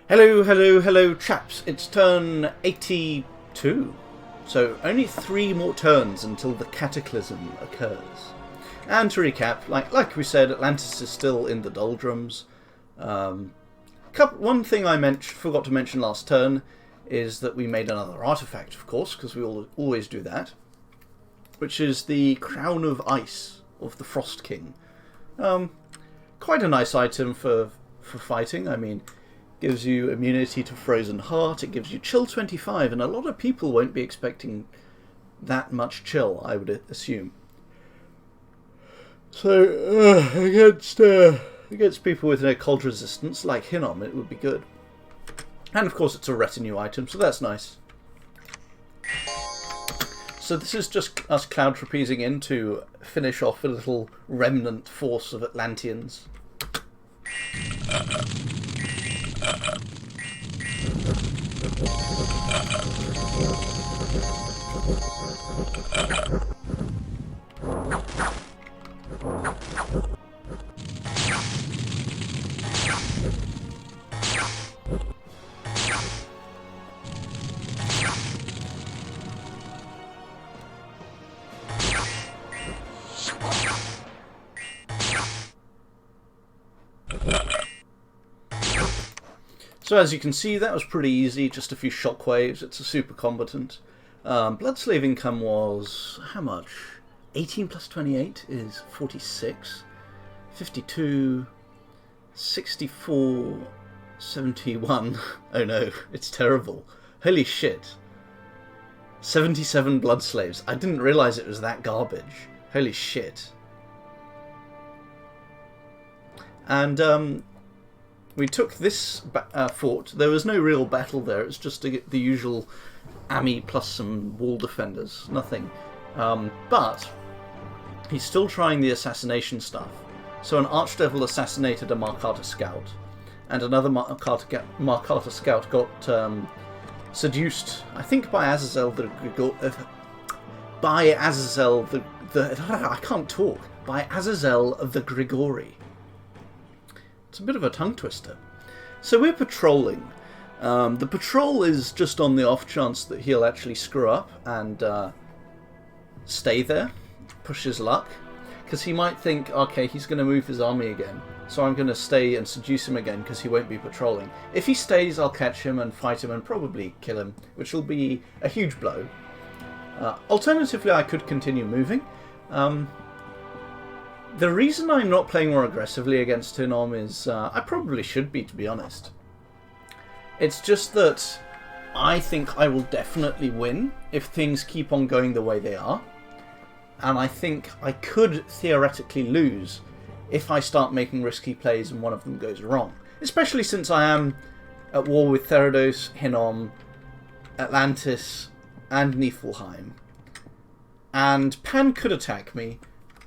Hello, hello, hello, chaps. It's turn 82. So only 3 more turns until the Cataclysm occurs. And to recap, like we said, Atlantis is still in the doldrums. One thing I forgot to mention last turn is that we made another artifact, of course, because we always do that, which is the Crown of Ice of the Frost King. Quite a nice item for fighting. I mean, gives you immunity to Frozen Heart, it gives you Chill 25, and a lot of people won't be expecting that much chill, I would assume. So, against people with no cold resistance, like Hinnom, it would be good. And of course it's a retinue item, so that's nice. So this is just us cloud trapezing in to finish off a little remnant force of Atlanteans. So as you can see, that was pretty easy, just a few shockwaves. It's a super combatant. Bloodslave income was, how much? 18 plus 28 is 46. 52, 64, 71. Oh no, it's terrible. Holy shit. 77 Bloodslaves. I didn't realise it was that garbage. Holy shit. And, we took this fort. There was no real battle there. It was just the usual Ami plus some wall defenders. Nothing. But he's still trying the assassination stuff. So an Archdevil assassinated a Markata scout. And another Markata scout got seduced, I think, by Azazel the I can't talk. By Azazel of the Grigori. It's a bit of a tongue twister. So we're patrolling. The patrol is just on the off chance that he'll actually screw up and stay there, push his luck, because he might think, okay, he's going to move his army again, so I'm going to stay and seduce him again because he won't be patrolling. If he stays, I'll catch him and fight him and probably kill him, which will be a huge blow. Alternatively, I could continue moving. The reason I'm not playing more aggressively against Hinnom is I probably should be, to be honest. It's just that I think I will definitely win if things keep on going the way they are. And I think I could theoretically lose if I start making risky plays and one of them goes wrong. Especially since I am at war with Therados, Hinnom, Atlantis, and Niflheim. And Pan could attack me,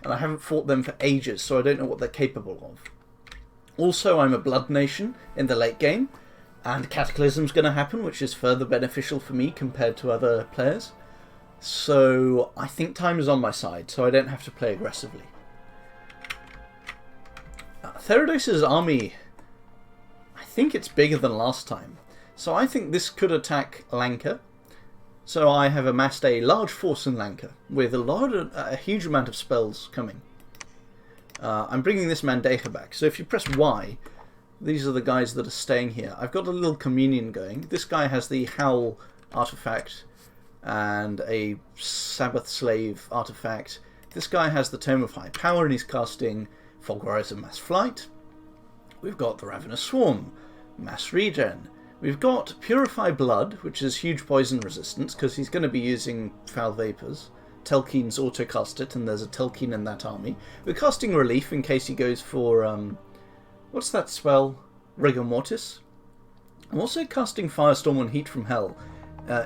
and I haven't fought them for ages, so I don't know what they're capable of. Also, I'm a Blood Nation in the late game, and Cataclysm's going to happen, which is further beneficial for me compared to other players. So I think time is on my side, so I don't have to play aggressively. Therados' army, I think it's bigger than last time. So I think this could attack Lanka. So I have amassed a large force in Lanka, with a huge amount of spells coming. I'm bringing this Mandeja back, so if you press Y, these are the guys that are staying here. I've got a little communion going. This guy has the Howl artifact and a Sabbath Slave artifact. This guy has the Tome of High Power and he's casting Fog Rise and Mass Flight. We've got the Ravenous Swarm, Mass Regen. We've got Purify Blood, which is huge poison resistance, because he's going to be using Foul Vapours. Telkeen's auto-cast it, and there's a Telkeen in that army. We're casting Relief in case he goes for, what's that spell? Rigor Mortis. I'm also casting Firestorm and Heat from Hell,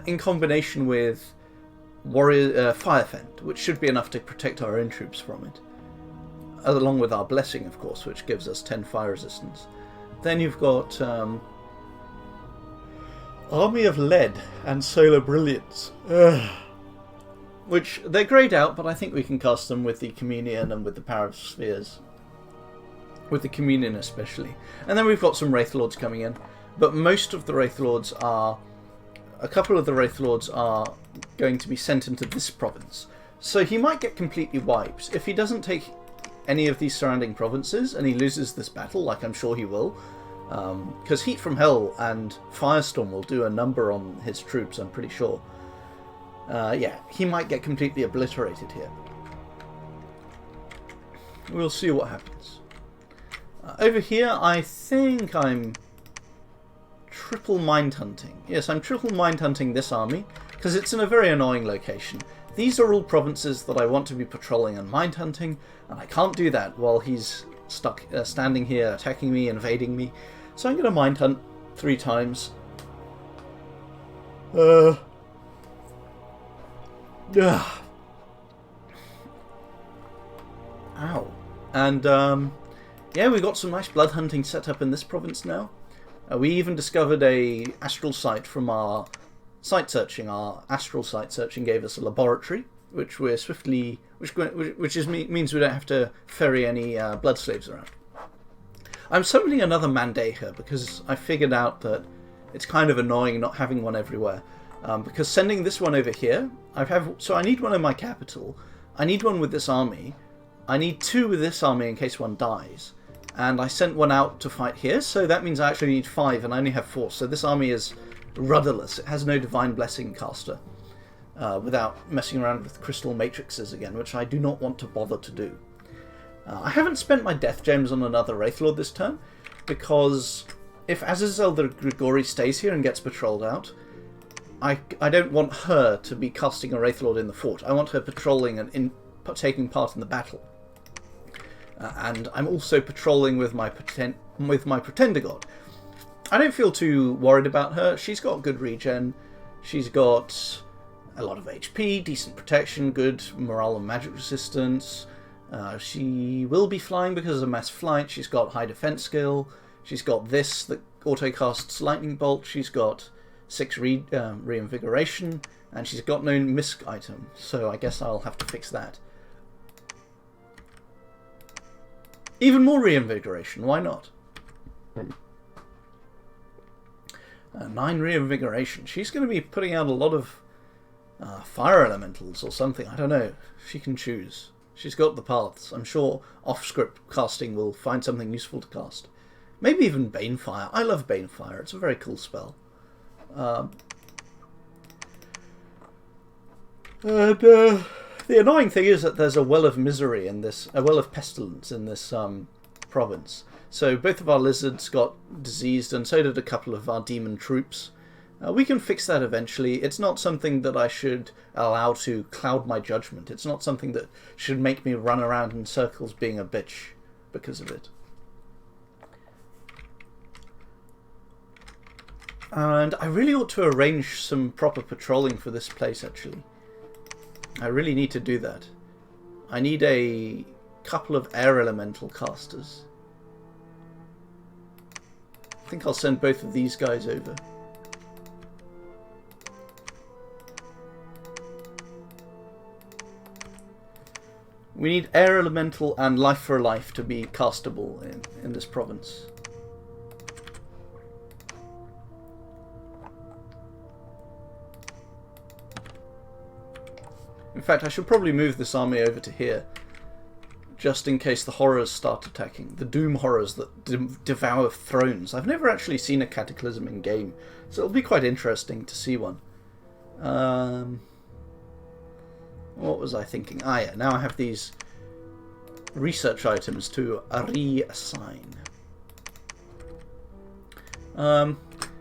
in combination with Firefend, which should be enough to protect our own troops from it. Along with our Blessing, of course, which gives us 10 fire resistance. Then you've got Army of Lead and Solar Brilliance. Which, they're greyed out, but I think we can cast them with the Communion and with the Power of Spheres. With the Communion especially. And then we've got some Wraith Lords coming in. but most of the Wraith Lords are... A couple of the Wraith Lords are going to be sent into this province. So he might get completely wiped. If he doesn't take any of these surrounding provinces and he loses this battle, like I'm sure he will, because Heat from Hell and Firestorm will do a number on his troops, I'm pretty sure. Yeah, he might get completely obliterated here. We'll see what happens. Over here, I think I'm triple mind hunting. Yes, I'm triple mind hunting this army, because it's in a very annoying location. These are all provinces that I want to be patrolling and mind hunting, and I can't do that while he's stuck standing here attacking me, invading me. So I'm going to mind hunt 3 times. Ow. And yeah, we got some nice blood hunting set up in this province now. We even discovered a astral site from our site searching. Our astral site searching gave us a laboratory, which we're swiftly, means we don't have to ferry any blood slaves around. I'm summoning another Mandeha because I figured out that it's kind of annoying not having one everywhere. Because sending this one over here, so I need one in my capital. I need one with this army. I need 2 with this army in case one dies. And I sent one out to fight here, so that means I actually need 5 and I only have 4. So this army is rudderless. It has no Divine Blessing caster. Without messing around with crystal matrices again, which I do not want to bother to do. I haven't spent my death gems on another Wraith Lord this turn, because if Azazel the Grigori stays here and gets patrolled out, I don't want her to be casting a Wraith Lord in the fort. I want her patrolling and taking part in the battle. And I'm also patrolling with my Pretender God. I don't feel too worried about her. She's got good regen. She's got a lot of HP, decent protection, good morale and magic resistance. She will be flying because of mass flight. She's got high defense skill. She's got this that auto-casts lightning bolt. She's got 6 reinvigoration. And she's got no misc item. So I guess I'll have to fix that. Even more reinvigoration, why not? 9 reinvigoration. She's going to be putting out a lot of fire elementals or something. I don't know. She can choose. She's got the paths. I'm sure off-script casting will find something useful to cast. Maybe even Banefire. I love Banefire. It's a very cool spell. The annoying thing is that there's a well of misery in this, a well of pestilence in this province. So both of our lizards got diseased, and so did a couple of our demon troops. We can fix that eventually. It's not something that I should allow to cloud my judgment. It's not something that should make me run around in circles being a bitch because of it. And I really ought to arrange some proper patrolling for this place, actually. I really need to do that. I need a couple of air elemental casters. I think I'll send both of these guys over. We need air elemental and life for life to be castable in this province. In fact, I should probably move this army over to here, just in case the horrors start attacking. The Doom horrors that devour thrones. I've never actually seen a Cataclysm in game, so it'll be quite interesting to see one. What was I thinking? Ah yeah, now I have these research items to reassign.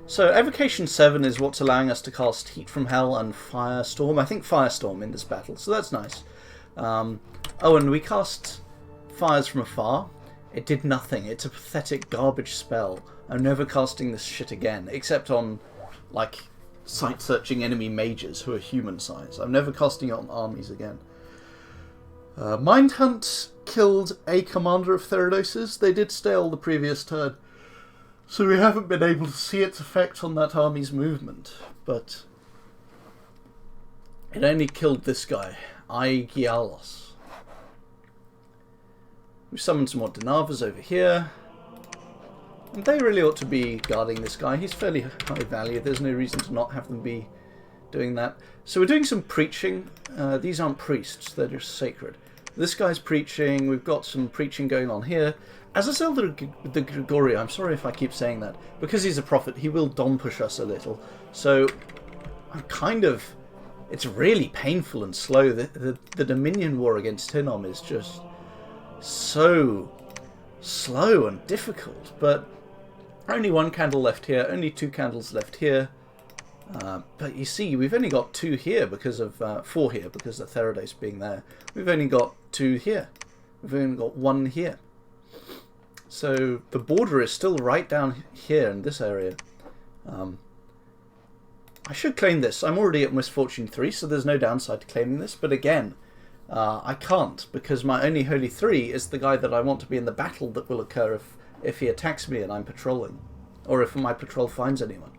So Evocation 7 is what's allowing us to cast Heat from Hell and Firestorm. I think Firestorm in this battle, so that's nice. Oh, and we cast Fires from Afar. It did nothing. It's a pathetic garbage spell. I'm never casting this shit again, except on, like, sight-searching enemy mages who are human size. I'm never casting it on armies again. Mind Hunt killed a commander of Therodoses. They did stale the previous turn, so we haven't been able to see its effect on that army's movement, but it only killed this guy, Aigialos. We summoned some more Dinavas over here. And they really ought to be guarding this guy. He's fairly high value. There's no reason to not have them be doing that. So we're doing some preaching. These aren't priests, they're just sacred. This guy's preaching. We've got some preaching going on here. As Azazel the Gregorio, I'm sorry if I keep saying that, because he's a prophet, he will dom push us a little. So I'm kind of... It's really painful and slow. The Dominion War against Hinnom is just so slow and difficult. But only one candle left here, only 2 candles left here. But you see, we've only got 2 here because of 4 here because of Theridace being there. We've only got 2 here. We've only got 1 here. So the border is still right down here in this area. I should claim this. I'm already at Misfortune 3, so there's no downside to claiming this. But again, I can't, because my only Holy 3 is the guy that I want to be in the battle that will occur if he attacks me and I'm patrolling. Or if my patrol finds anyone.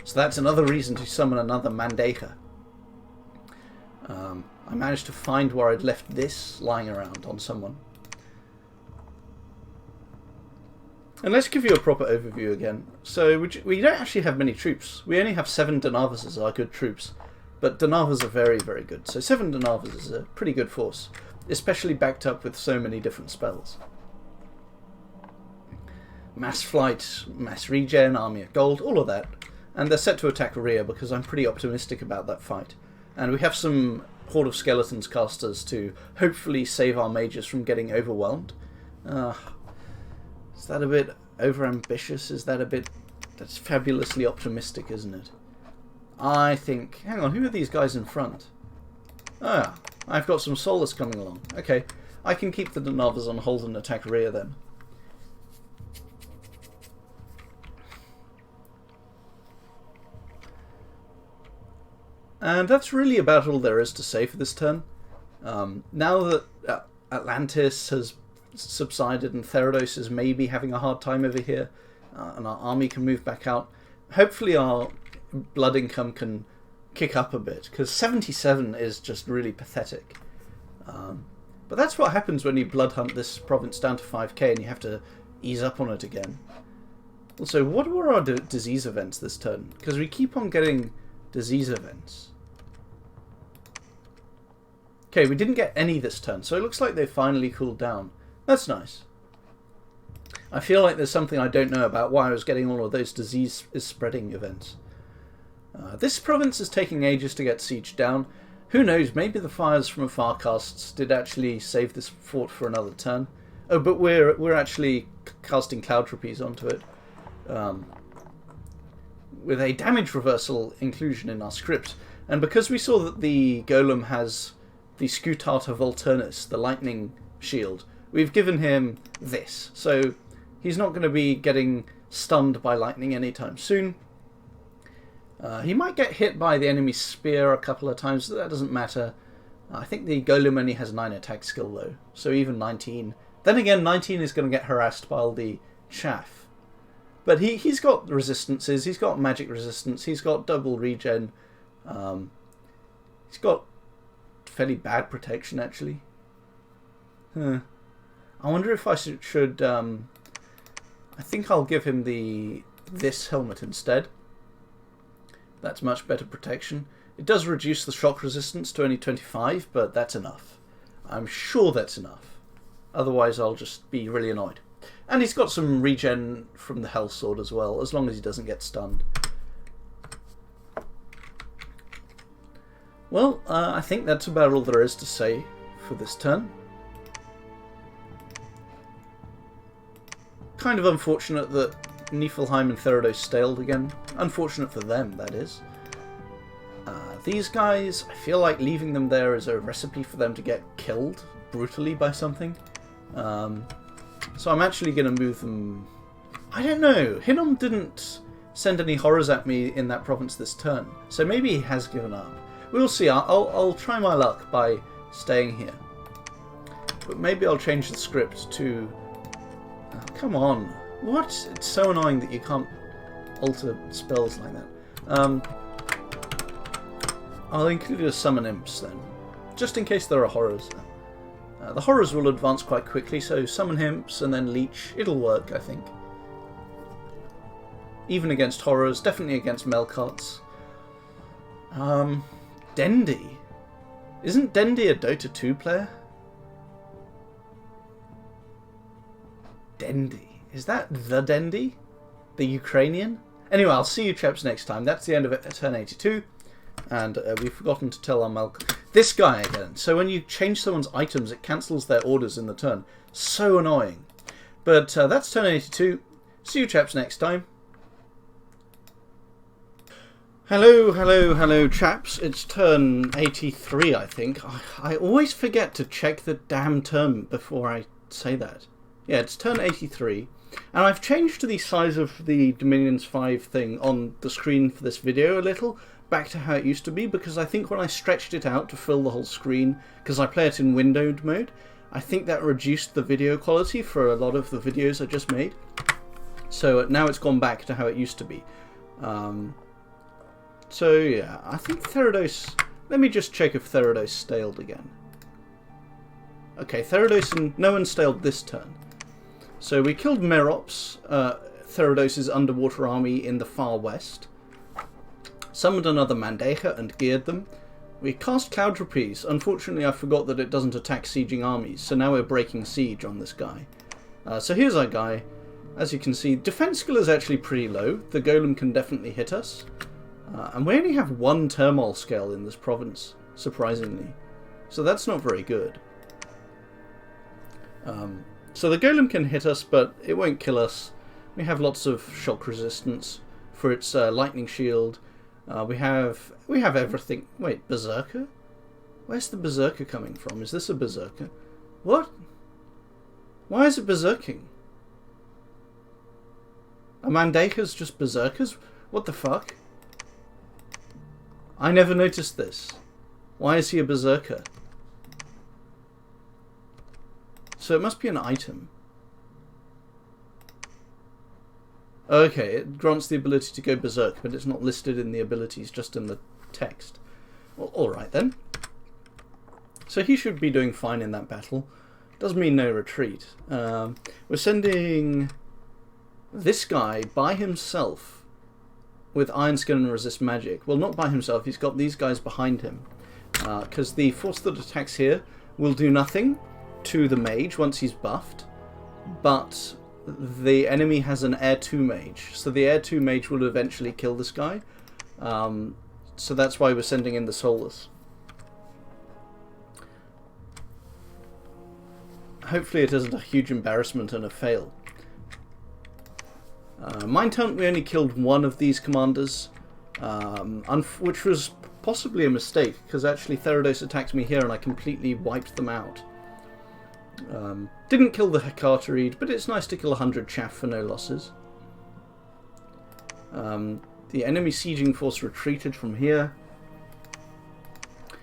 So that's another reason to summon another Mandeja. I managed to find where I'd left this lying around on someone. And let's give you a proper overview again. So we don't actually have many troops. We only have 7 Danavas as our good troops. But Danavas are very, very good. So 7 Danavas is a pretty good force. Especially backed up with so many different spells. Mass flight, mass regen, army of gold, all of that. And they're set to attack Rhea because I'm pretty optimistic about that fight. And we have some Horde of Skeletons casters to hopefully save our mages from getting overwhelmed. Is that a bit overambitious? Is that a bit... That's fabulously optimistic, isn't it? I think... Hang on, who are these guys in front? Ah, I've got some Solus coming along. Okay, I can keep the Danavas on hold and attack Rhea then. And that's really about all there is to say for this turn. Now that Atlantis has subsided and Theridace is maybe having a hard time over here, and our army can move back out, hopefully our blood income can kick up a bit, because 77 is just really pathetic. But that's what happens when you blood hunt this province down to 5k and you have to ease up on it again. Also, what were our disease events this turn? Because we keep on getting disease events. Okay, we didn't get any this turn, so it looks like they finally cooled down. That's nice. I feel like there's something I don't know about why I was getting all of those disease is spreading events. This province is taking ages to get sieged down. Who knows, maybe the fires from afar casts did actually save this fort for another turn. Oh, but we're actually casting Cloud Trapeze onto it. With a damage reversal inclusion in our script. And because we saw that the Golem has the Scutata Volturnus, the lightning shield, we've given him this. So he's not going to be getting stunned by lightning anytime soon. He might get hit by the enemy's spear a couple of times, but that doesn't matter. I think the Golem only has 9 attack skill though, so even 19. Then again, 19 is going to get harassed by all the chaff. But he's got resistances, he's got magic resistance, he's got double regen. He's got fairly bad protection actually. I wonder if I should I think I'll give him this helmet instead. That's much better protection. It does reduce the shock resistance to only 25, but that's enough. I'm sure that's enough. Otherwise I'll just be really annoyed. And he's got some regen from the Hell Sword as well, as long as he doesn't get stunned. Well, I think that's about all there is to say for this turn. Kind of unfortunate that Niflheim and Theridace staled again. Unfortunate for them, that is. These guys, I feel like leaving them there is a recipe for them to get killed brutally by something. So I'm actually going to move them... I don't know. Hinnom didn't send any horrors at me in that province this turn. So maybe he has given up. We'll see. I'll try my luck by staying here. But maybe I'll change the script to... Oh, come on. What? It's so annoying that you can't alter spells like that. I'll include a summon imps then, just in case there are horrors. The horrors will advance quite quickly, so summon imps and then leech. It'll work, I think. even against horrors, definitely against Melkarts. Dendi. Isn't Dendi a Dota 2 player? Dendi. Is that the Dendi? The Ukrainian? Anyway, I'll see you chaps next time. That's the end of it at turn 82. And we've forgotten to tell our Melkart. This guy again. So when you change someone's items, it cancels their orders in the turn. So annoying. But that's turn 82. See you chaps next time. Hello chaps. It's turn 83, I think. I always forget to check the damn term before I say that. Yeah, it's turn 83. And I've changed the size of the Dominions 5 thing on the screen for this video a little, back to how it used to be, because I think when I stretched it out to fill the whole screen, because I play it in windowed mode, I think that reduced the video quality for a lot of the videos I just made. So now it's gone back to how it used to be. So yeah, I think Therados... Let me just check if Therados staled again. Okay, Therados... No one staled this turn. So we killed Merops, Therados' underwater army in the far west. Summoned another Mandeja and geared them. We cast Cloud Trapeze. Unfortunately, I forgot that it doesn't attack sieging armies, so now we're breaking siege on this guy. So here's our guy. As you can see, defense skill is actually pretty low. The golem can definitely hit us. And we only have one turmoil scale in this province, surprisingly. So that's not very good. So the golem can hit us, but it won't kill us. We have lots of shock resistance for its lightning shield. We have everything. Wait, Berserker? Where's the Berserker coming from? Is this a Berserker? What? Why is it Berserking? Are Mandejas just Berserkers? What the fuck? I never noticed this. Why is he a Berserker? So it must be an item. Okay, it grants the ability to go berserk, but it's not listed in the abilities, just in the text. Well, alright then. So he should be doing fine in that battle. Does mean no retreat. We're sending this guy by himself with Iron Skin and Resist Magic. Well, not by himself, he's got these guys behind him. Because the force that attacks here will do nothing to the mage once he's buffed, but the enemy has an Air 2 mage, so the Air 2 mage will eventually kill this guy. So that's why we're sending in the Soulless. Hopefully it isn't a huge embarrassment and a fail. Mind Hunt, we only killed one of these commanders, which was possibly a mistake, because actually Therados attacked me here and I completely wiped them out. Didn't kill the Hecatorid, but it's nice to kill 100 chaff for no losses. The enemy sieging force retreated from here.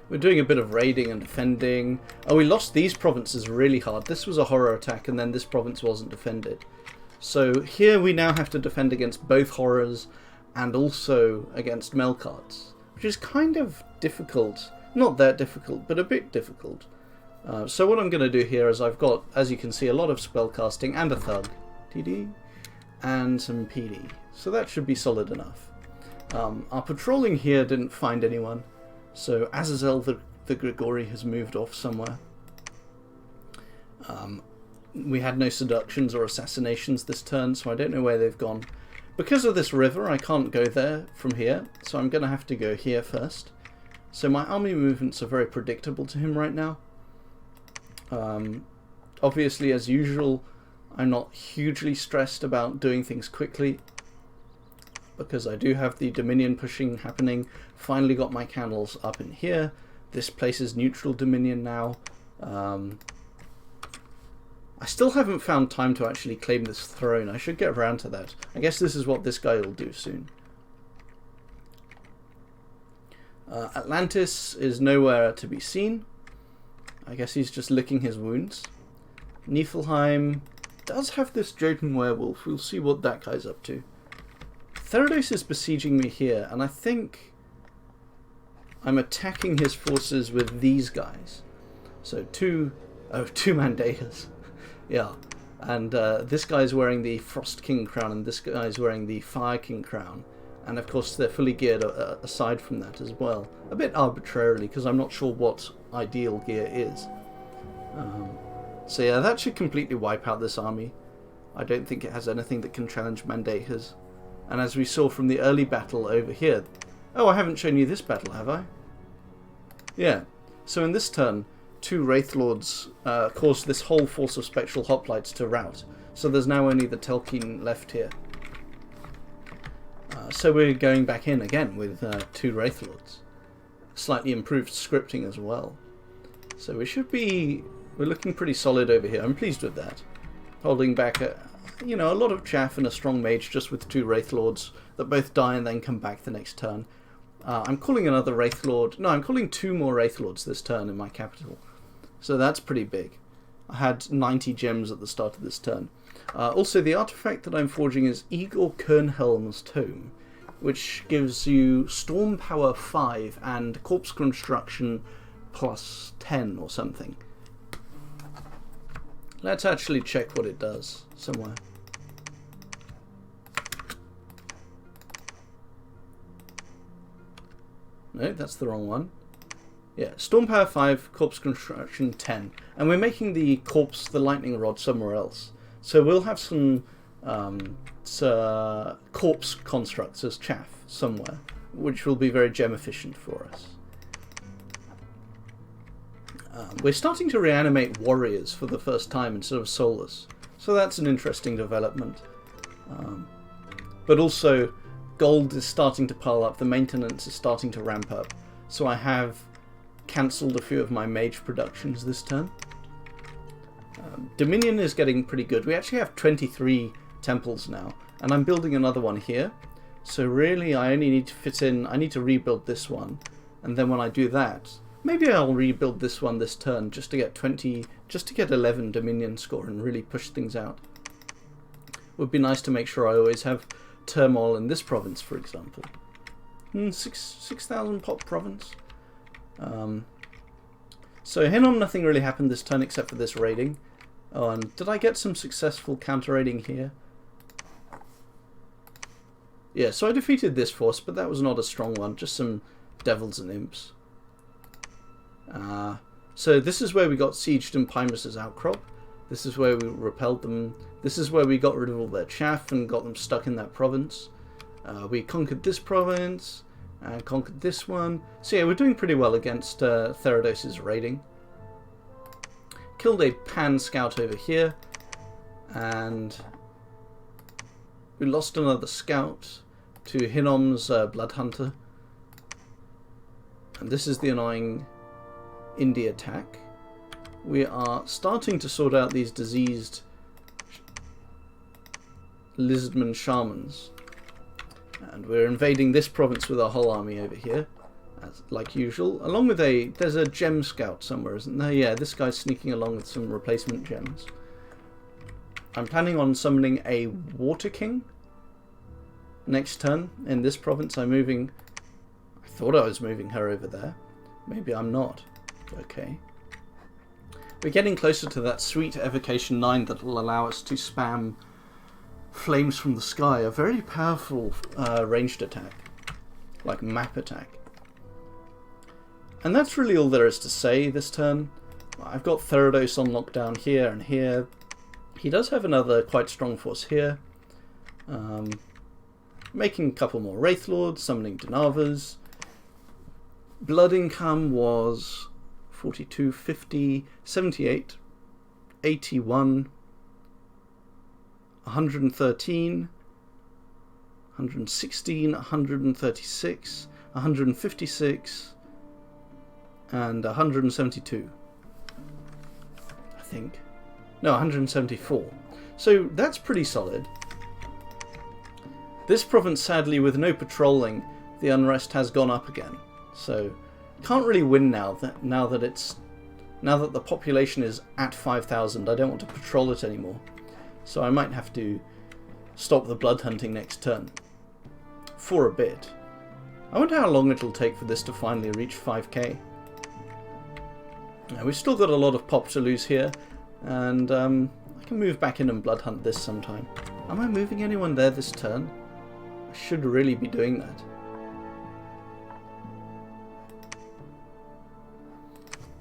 We're doing a bit of raiding and defending. Oh, we lost these provinces really hard. This was a horror attack, and then this province wasn't defended. So here we now have to defend against both horrors and also against Melkarts, which is kind of difficult. Not that difficult, but a bit difficult. So what I'm going to do here is I've got, as you can see, a lot of spellcasting and a thug, TD, and some PD. So that should be solid enough. Our patrolling here didn't find anyone, so Azazel the Grigori has moved off somewhere. We had no seductions or assassinations this turn, so I don't know where they've gone. Because of this river, I can't go there from here, so I'm going to have to go here first. So my army movements are very predictable to him right now. Obviously, as usual, I'm not hugely stressed about doing things quickly, because I do have the Dominion pushing happening. Finally got my candles up in here. This place is neutral Dominion now. I still haven't found time to actually claim this throne. I should get around to that. I guess this is what this guy will do soon. Atlantis is nowhere to be seen. I guess he's just licking his wounds. Niflheim does have this Jotun werewolf. We'll see what that guy's up to. Therados is besieging me here, and I think I'm attacking his forces with these guys. So two Mandejas. Yeah. And this guy's wearing the Frost King crown, and this guy's wearing the Fire King crown. And of course they're fully geared aside from that as well. A bit arbitrarily, because I'm not sure what ideal gear is. So yeah, that should completely wipe out this army. I don't think it has anything that can challenge Mandatas. And as we saw from the early battle over here... Oh, I haven't shown you this battle, have I? Yeah. So in this turn, 2 Wraith Lords caused this whole force of Spectral Hoplites to rout. So there's now only the Telkeen left here. So we're going back in again with 2 Wraith Lords. Slightly improved scripting as well. So we should be... We're looking pretty solid over here. I'm pleased with that. Holding back a lot of chaff and a strong mage just with 2 Wraith Lords that both die and then come back the next turn. I'm calling another Wraith Lord... No, I'm calling 2 more Wraith Lords this turn in my capital. So that's pretty big. I had 90 gems at the start of this turn. Also, the artifact that I'm forging is Igor Kernhelm's Tome, which gives you Storm Power 5 and Corpse Construction plus 10 or something. Let's actually check what it does somewhere. No, that's the wrong one. Yeah, Storm Power 5, Corpse Construction 10. And we're making the Corpse, the Lightning Rod, somewhere else. So we'll have some Corpse constructs as chaff somewhere, which will be very gem efficient for us. We're starting to reanimate warriors for the first time instead of soulless. So that's an interesting development. But also, gold is starting to pile up, the maintenance is starting to ramp up. So I have cancelled a few of my mage productions this turn. Dominion is getting pretty good. We actually have 23 temples now, and I'm building another one here. So really I only need to fit in, I need to rebuild this one, and then when I do that, maybe I'll rebuild this one this turn just to get 20, just to get 11 Dominion score and really push things out. Would be nice to make sure I always have turmoil in this province, for example. 6,000 pop province. So Hinnom, nothing really happened this turn except for this raiding. Oh, and did I get some successful counter raiding here? Yeah, so I defeated this force, but that was not a strong one, just some devils and imps. So this is where we got sieged in Pymus' outcrop. This is where we repelled them. This is where we got rid of all their chaff and got them stuck in that province. We conquered this province and conquered this one. So yeah, we're doing pretty well against Therados' raiding. Killed a Pan scout over here, and we lost another scout to Hinnom's Blood Hunter. And this is the annoying Indie attack. We are starting to sort out these diseased Lizardman Shamans. And we're invading this province with our whole army over here, as like usual. Along with there's a gem scout somewhere, isn't there? Yeah, this guy's sneaking along with some replacement gems. I'm planning on summoning a Water King next turn in this province. I'm moving... I thought I was moving her over there. Maybe I'm not. Okay. We're getting closer to that sweet Evocation 9 that will allow us to spam Flames from the Sky, a very powerful ranged attack, like map attack. And that's really all there is to say this turn. I've got Therados on lockdown here and here. He does have another quite strong force here. Making a couple more Wraith Lords, summoning Denavas. Blood income was 42, 50, 78, 81, 113, 116, 136, 156, and 172, I think. No, 174. So that's pretty solid. This province, sadly, with no patrolling, the unrest has gone up again. So can't really win now that the population is at 5,000. I don't want to patrol it anymore. So I might have to stop the blood hunting next turn. For a bit. I wonder how long it'll take for this to finally reach 5k. Now, we've still got a lot of pop to lose here, and I I can move back in and blood hunt this sometime. Am I moving anyone there this turn? I should really be doing that.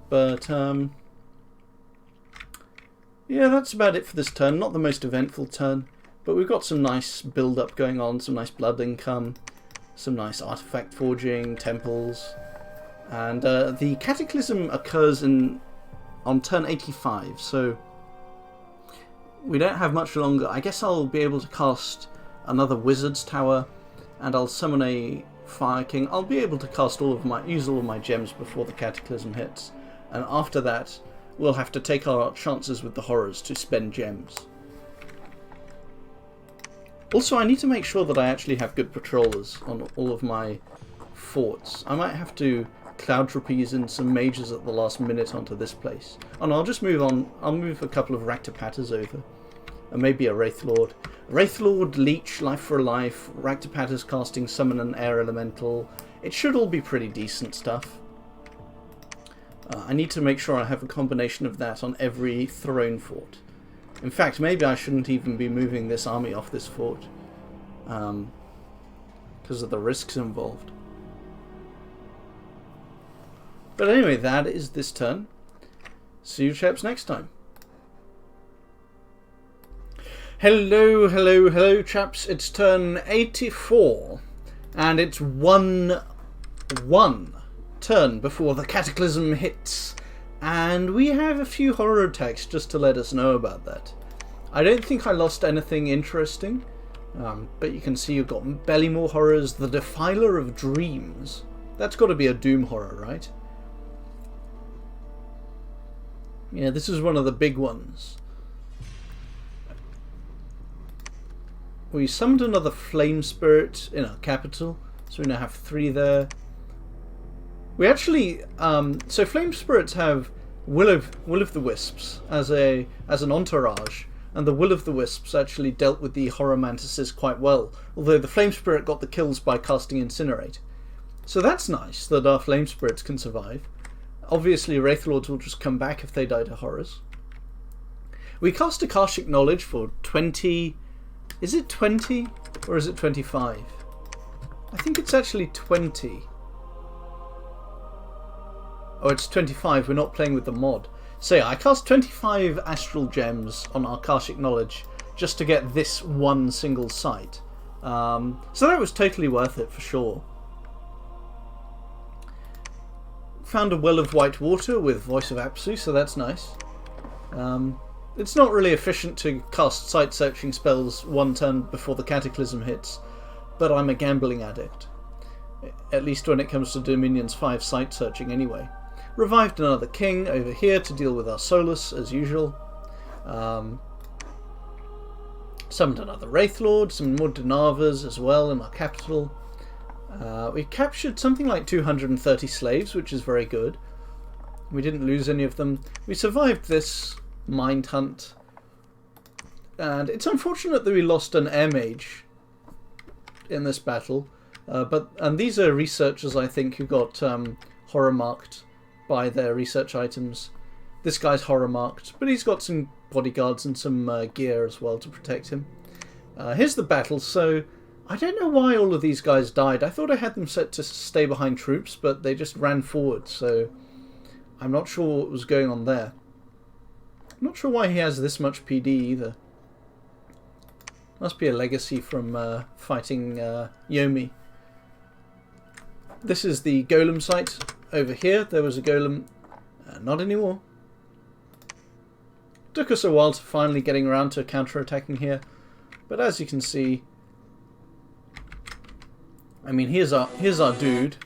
But, yeah, that's about it for this turn. Not the most eventful turn, but we've got some nice build-up going on, some nice blood income, some nice artifact forging, temples, and the Cataclysm occurs on turn 85, so we don't have much longer. I guess I'll be able to cast another Wizard's Tower, and I'll summon a Fire King. I'll be able to cast use all of my gems before the Cataclysm hits, and after that we'll have to take our chances with the horrors to spend gems. Also, I need to make sure that I actually have good patrollers on all of my forts. I might have to cloud trapeze in some mages at the last minute onto this place. Oh no, I'll just move on. I'll move a couple of Raktapatas over. And maybe a Wraithlord. Wraithlord, Leech, Life for a Life, Raktapatas casting Summon an Air Elemental. It should all be pretty decent stuff. I need to make sure I have a combination of that on every throne fort. In fact, maybe I shouldn't even be moving this army off this fort. Because of the risks involved. But anyway, that is this turn. See you chaps next time. Hello, hello, hello chaps. It's turn 84. And it's 1-1 turn before the Cataclysm hits. And we have a few horror attacks just to let us know about that. I don't think I lost anything interesting. But you can see you've got barely more horrors. The Defiler of Dreams. That's got to be a Doom horror, right? Yeah, this is one of the big ones. We summoned another Flame Spirit in our capital, so we now have 3 there. We actually, so Flame Spirits have Will of the Wisps as an entourage, and the Will of the Wisps actually dealt with the Horror Mantises quite well, although the Flame Spirit got the kills by casting Incinerate. So that's nice that our Flame Spirits can survive. Obviously, Wraithlords will just come back if they die to horrors. We cast Akashic Knowledge for 20... Is it 20? Or is it 25? I think it's actually 20. Oh, it's 25. We're not playing with the mod. So yeah, I cast 25 Astral Gems on Akashic Knowledge just to get this one single site. So that was totally worth it for sure. Found a Well of White Water with Voice of Apsu, so that's nice. It's not really efficient to cast site-searching spells one turn before the Cataclysm hits, but I'm a gambling addict. At least when it comes to Dominion's 5 site-searching anyway. Revived another king over here to deal with our Solus, as usual. Summoned another Wraithlord, some more Dinavas as well in our capital. We captured something like 230 slaves, which is very good. We didn't lose any of them. We survived this mind hunt. And it's unfortunate that we lost an air mage in this battle. And these are researchers, I think, who got horror marked by their research items. This guy's horror marked, but he's got some bodyguards and some gear as well to protect him. Here's the battle. So I don't know why all of these guys died. I thought I had them set to stay behind troops, but they just ran forward, so I'm not sure what was going on there. I'm not sure why he has this much PD either. Must be a legacy from fighting Yomi. This is the golem site over here. There was a golem. Not anymore. Took us a while to finally getting around to counter-attacking here. But as you can see, I mean, here's our dude.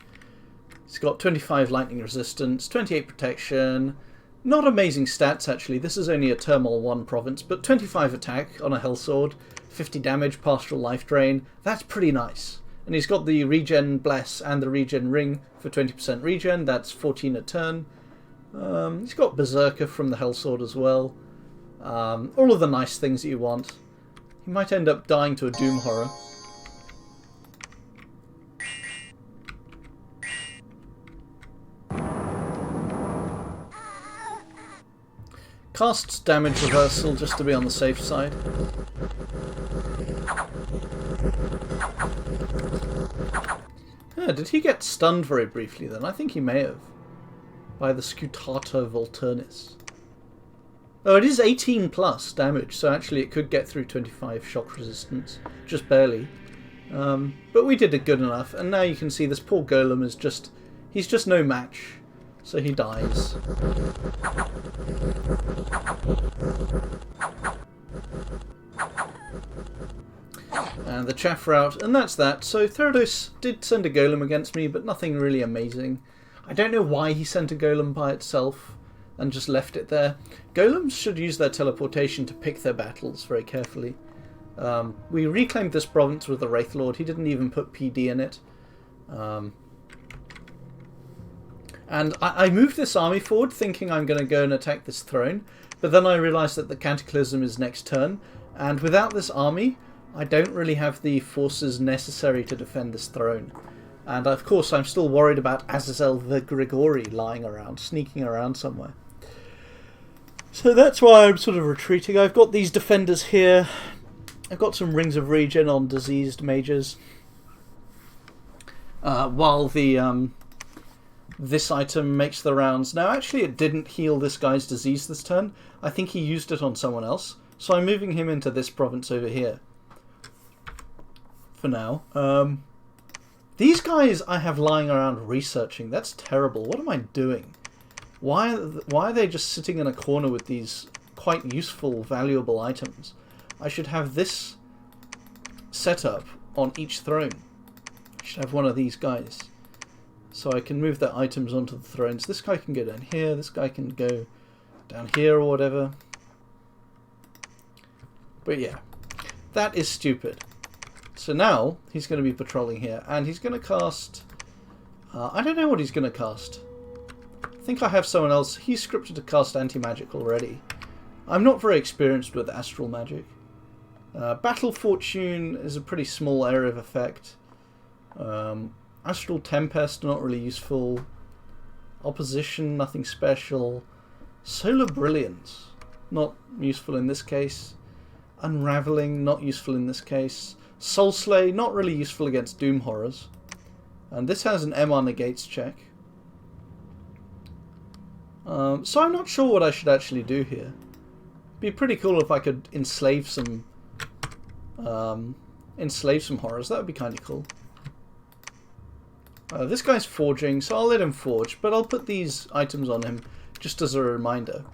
He's got 25 lightning resistance, 28 protection. Not amazing stats, actually. This is only a Turmoil 1 province, but 25 attack on a Hellsword, 50 damage, partial life drain. That's pretty nice. And he's got the regen bless and the regen ring for 20% regen. That's 14 a turn. He's got Berserker from the Hellsword as well. All of the nice things that you want. He might end up dying to a Doom Horror. cast damage reversal just to be on the safe side. Did he get stunned very briefly then? I think he may have. By the Scutata Volturnis. Oh, it is 18 plus damage, so actually it could get through 25 shock resistance. Just barely. But we did it good enough, and now you can see this poor golem is just... he's just no match. So he dies. And the chaff route, and that's that. So Therados did send a golem against me, but nothing really amazing. I don't know why he sent a golem by itself and just left it there. Golems should use their teleportation to pick their battles very carefully. We reclaimed this province with the Wraith Lord. He didn't even put PD in it. And I moved this army forward thinking I'm going to go and attack this throne, but then I realised that the Cataclysm is next turn, and without this army I don't really have the forces necessary to defend this throne. And of course I'm still worried about Azazel the Grigori lying around, sneaking around somewhere. So that's why I'm sort of retreating. I've got these defenders here. I've got some rings of regen on diseased mages. While the this item makes the rounds. Now actually it didn't heal this guy's disease this turn. I think he used it on someone else. So I'm moving him into this province over here. For now. These guys I have lying around researching. That's terrible. What am I doing? Why are they just sitting in a corner with these quite useful, valuable items? I should have this set up on each throne. I should have one of these guys. So I can move their items onto the thrones. This guy can go down here. This guy can go down here or whatever. But yeah, that is stupid. So now he's going to be patrolling here, and he's going to cast... I don't know what he's going to cast. I think I have someone else. He's scripted to cast anti-magic already. I'm not very experienced with astral magic. Battle Fortune is a pretty small area of effect. Astral Tempest, not really useful. Opposition, nothing special. Solar Brilliance, not useful in this case. Unraveling, not useful in this case. Soul Slay, not really useful against Doom Horrors. And this has an MR Negates check. So I'm not sure what I should actually do here. It'd be pretty cool if I could enslave some horrors. That would be kind of cool. This guy's forging, so I'll let him forge, but I'll put these items on him just as a reminder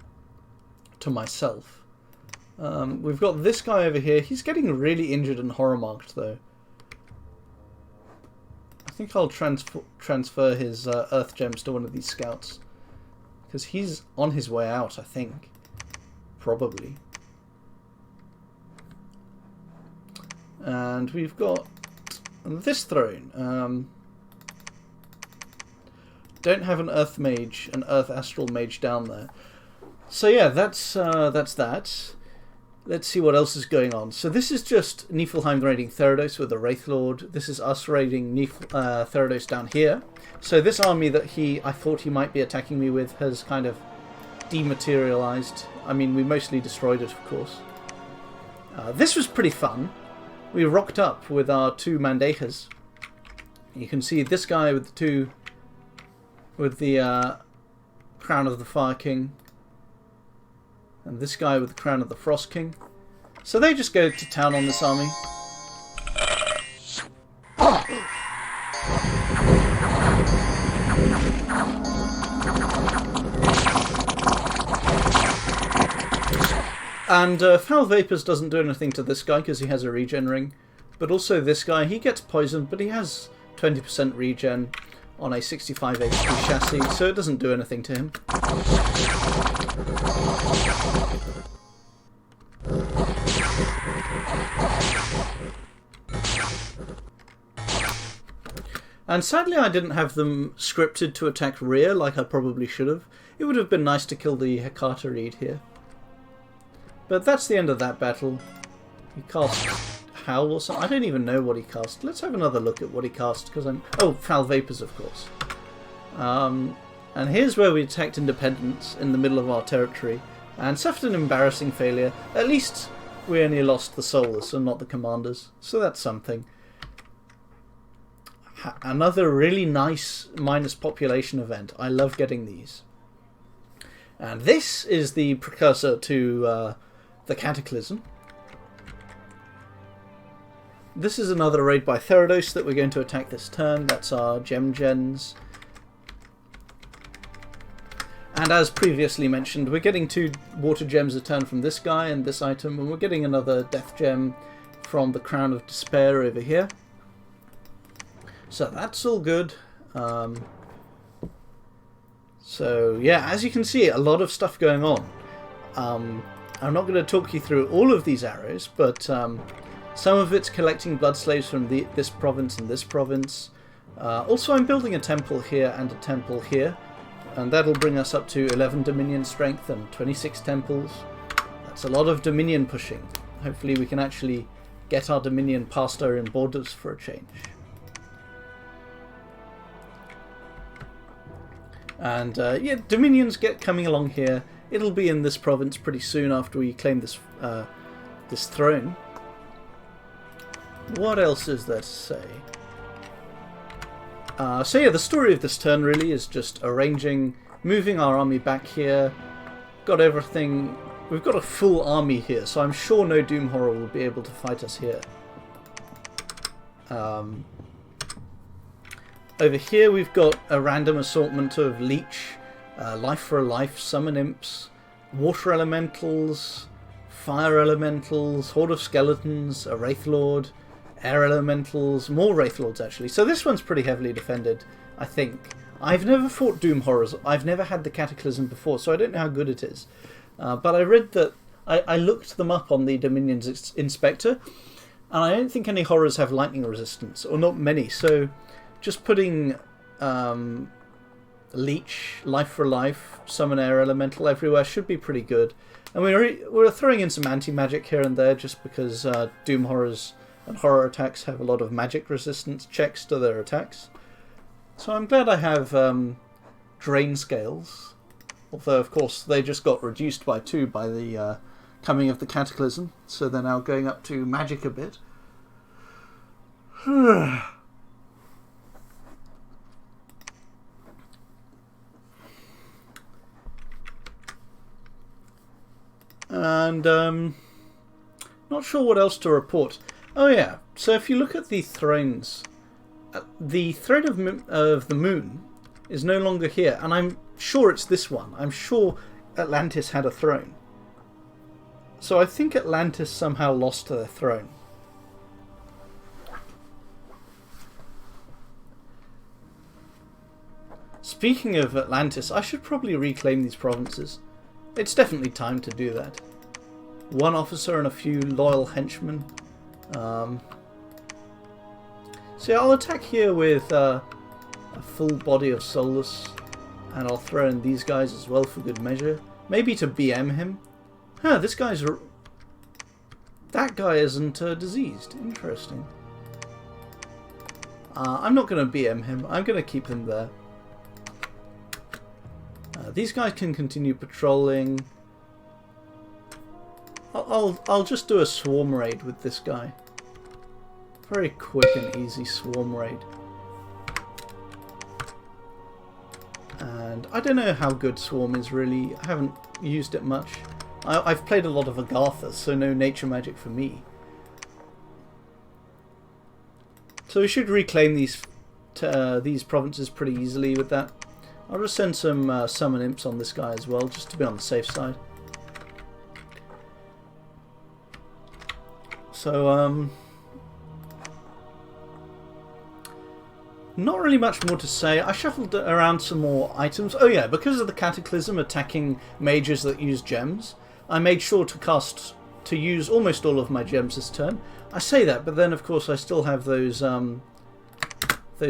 to myself. We've got this guy over here. He's getting really injured and horror marked though. I think I'll transfer his earth gems to one of these scouts. Because he's on his way out, I think. Probably. And we've got this throne. Don't have an earth mage, an earth astral mage down there. So yeah, that's that. Let's see what else is going on. So this is just Niflheim raiding Therados with the Wraith Lord. This is us raiding Therados down here. So this army that I thought he might be attacking me with has kind of dematerialized. I mean, we mostly destroyed it, of course. This was pretty fun. We rocked up with our two Mandahas. You can see this guy with the Crown of the Fire King. And this guy with the Crown of the Frost King. So they just go to town on this army. And Foul Vapors doesn't do anything to this guy because he has a regen ring. But also this guy, he gets poisoned, but he has 20% regen on a 65 HP chassis, so it doesn't do anything to him. And sadly I didn't have them scripted to attack rear like I probably should have. It would have been nice to kill the Hecata Reed here. But that's the end of that battle. He cast Howl or something. I don't even know what he cast. Let's have another look at what he cast, because I'm... Oh, Foul Vapors, of course. And here's where we attacked Independence in the middle of our territory. and suffered an embarrassing failure. At least we only lost the Solars and not the Commanders, so that's something. Another really nice minus population event. I love getting these. And this is the precursor to the Cataclysm. This is another raid by Therados that we're going to attack this turn. That's our gem gens. And as previously mentioned, we're getting 2 water gems a turn from this guy and this item, and we're getting another death gem from the Crown of Despair over here. So that's all good. So yeah, as you can see, a lot of stuff going on. I'm not going to talk you through all of these arrows, but some of it's collecting blood slaves from this province and this province. Also, I'm building a temple here and a temple here, and that'll bring us up to 11 Dominion strength and 26 temples. That's a lot of Dominion pushing. Hopefully we can actually get our Dominion past our own borders for a change. And yeah, Dominions get coming along here. It'll be in this province pretty soon after we claim this this throne. What else is there to say? So yeah, the story of this turn really is just arranging, moving our army back here. Got everything. We've got a full army here, so I'm sure no Doom Horror will be able to fight us here. Over here we've got a random assortment of Leech, Life for a Life, Summon Imps, Water Elementals, Fire Elementals, Horde of Skeletons, a Wraith Lord, Air Elementals, more Wraith Lords actually. So this one's pretty heavily defended, I think. I've never fought Doom Horrors, I've never had the Cataclysm before, so I don't know how good it is. But I read that, I looked them up on the Dominion's Inspector, and I don't think any horrors have lightning resistance, or not many, so just putting Leech, Life for Life, Summon Air Elemental everywhere should be pretty good. And we're throwing in some anti-magic here and there just because Doom Horrors and horror attacks have a lot of magic resistance checks to their attacks. So I'm glad I have Drain Scales, although of course they just got reduced by 2 by the coming of the Cataclysm, so they're now going up to magic a bit. And not sure what else to report. Oh yeah, so if you look at the thrones, the throne of the moon is no longer here, and I'm sure it's this one. I'm sure Atlantis had a throne. So I think Atlantis somehow lost their throne. Speaking of Atlantis, I should probably reclaim these provinces. It's definitely time to do that. 1 officer and a few loyal henchmen. So yeah, I'll attack here with a full body of Solus, and I'll throw in these guys as well for good measure. Maybe to BM him. Huh, this guy's... That guy isn't diseased. Interesting. I'm not going to BM him. I'm going to keep him there. These guys can continue patrolling. I'll just do a swarm raid with this guy. Very quick and easy swarm raid. And I don't know how good swarm is really. I haven't used it much. I've played a lot of Agartha, so no nature magic for me. So we should reclaim these provinces pretty easily with that. I'll just send some summon imps on this guy as well, just to be on the safe side. So, not really much more to say. I shuffled around some more items. Oh yeah, because of the Cataclysm attacking mages that use gems, I made sure to use almost all of my gems this turn. I say that, but then of course I still have those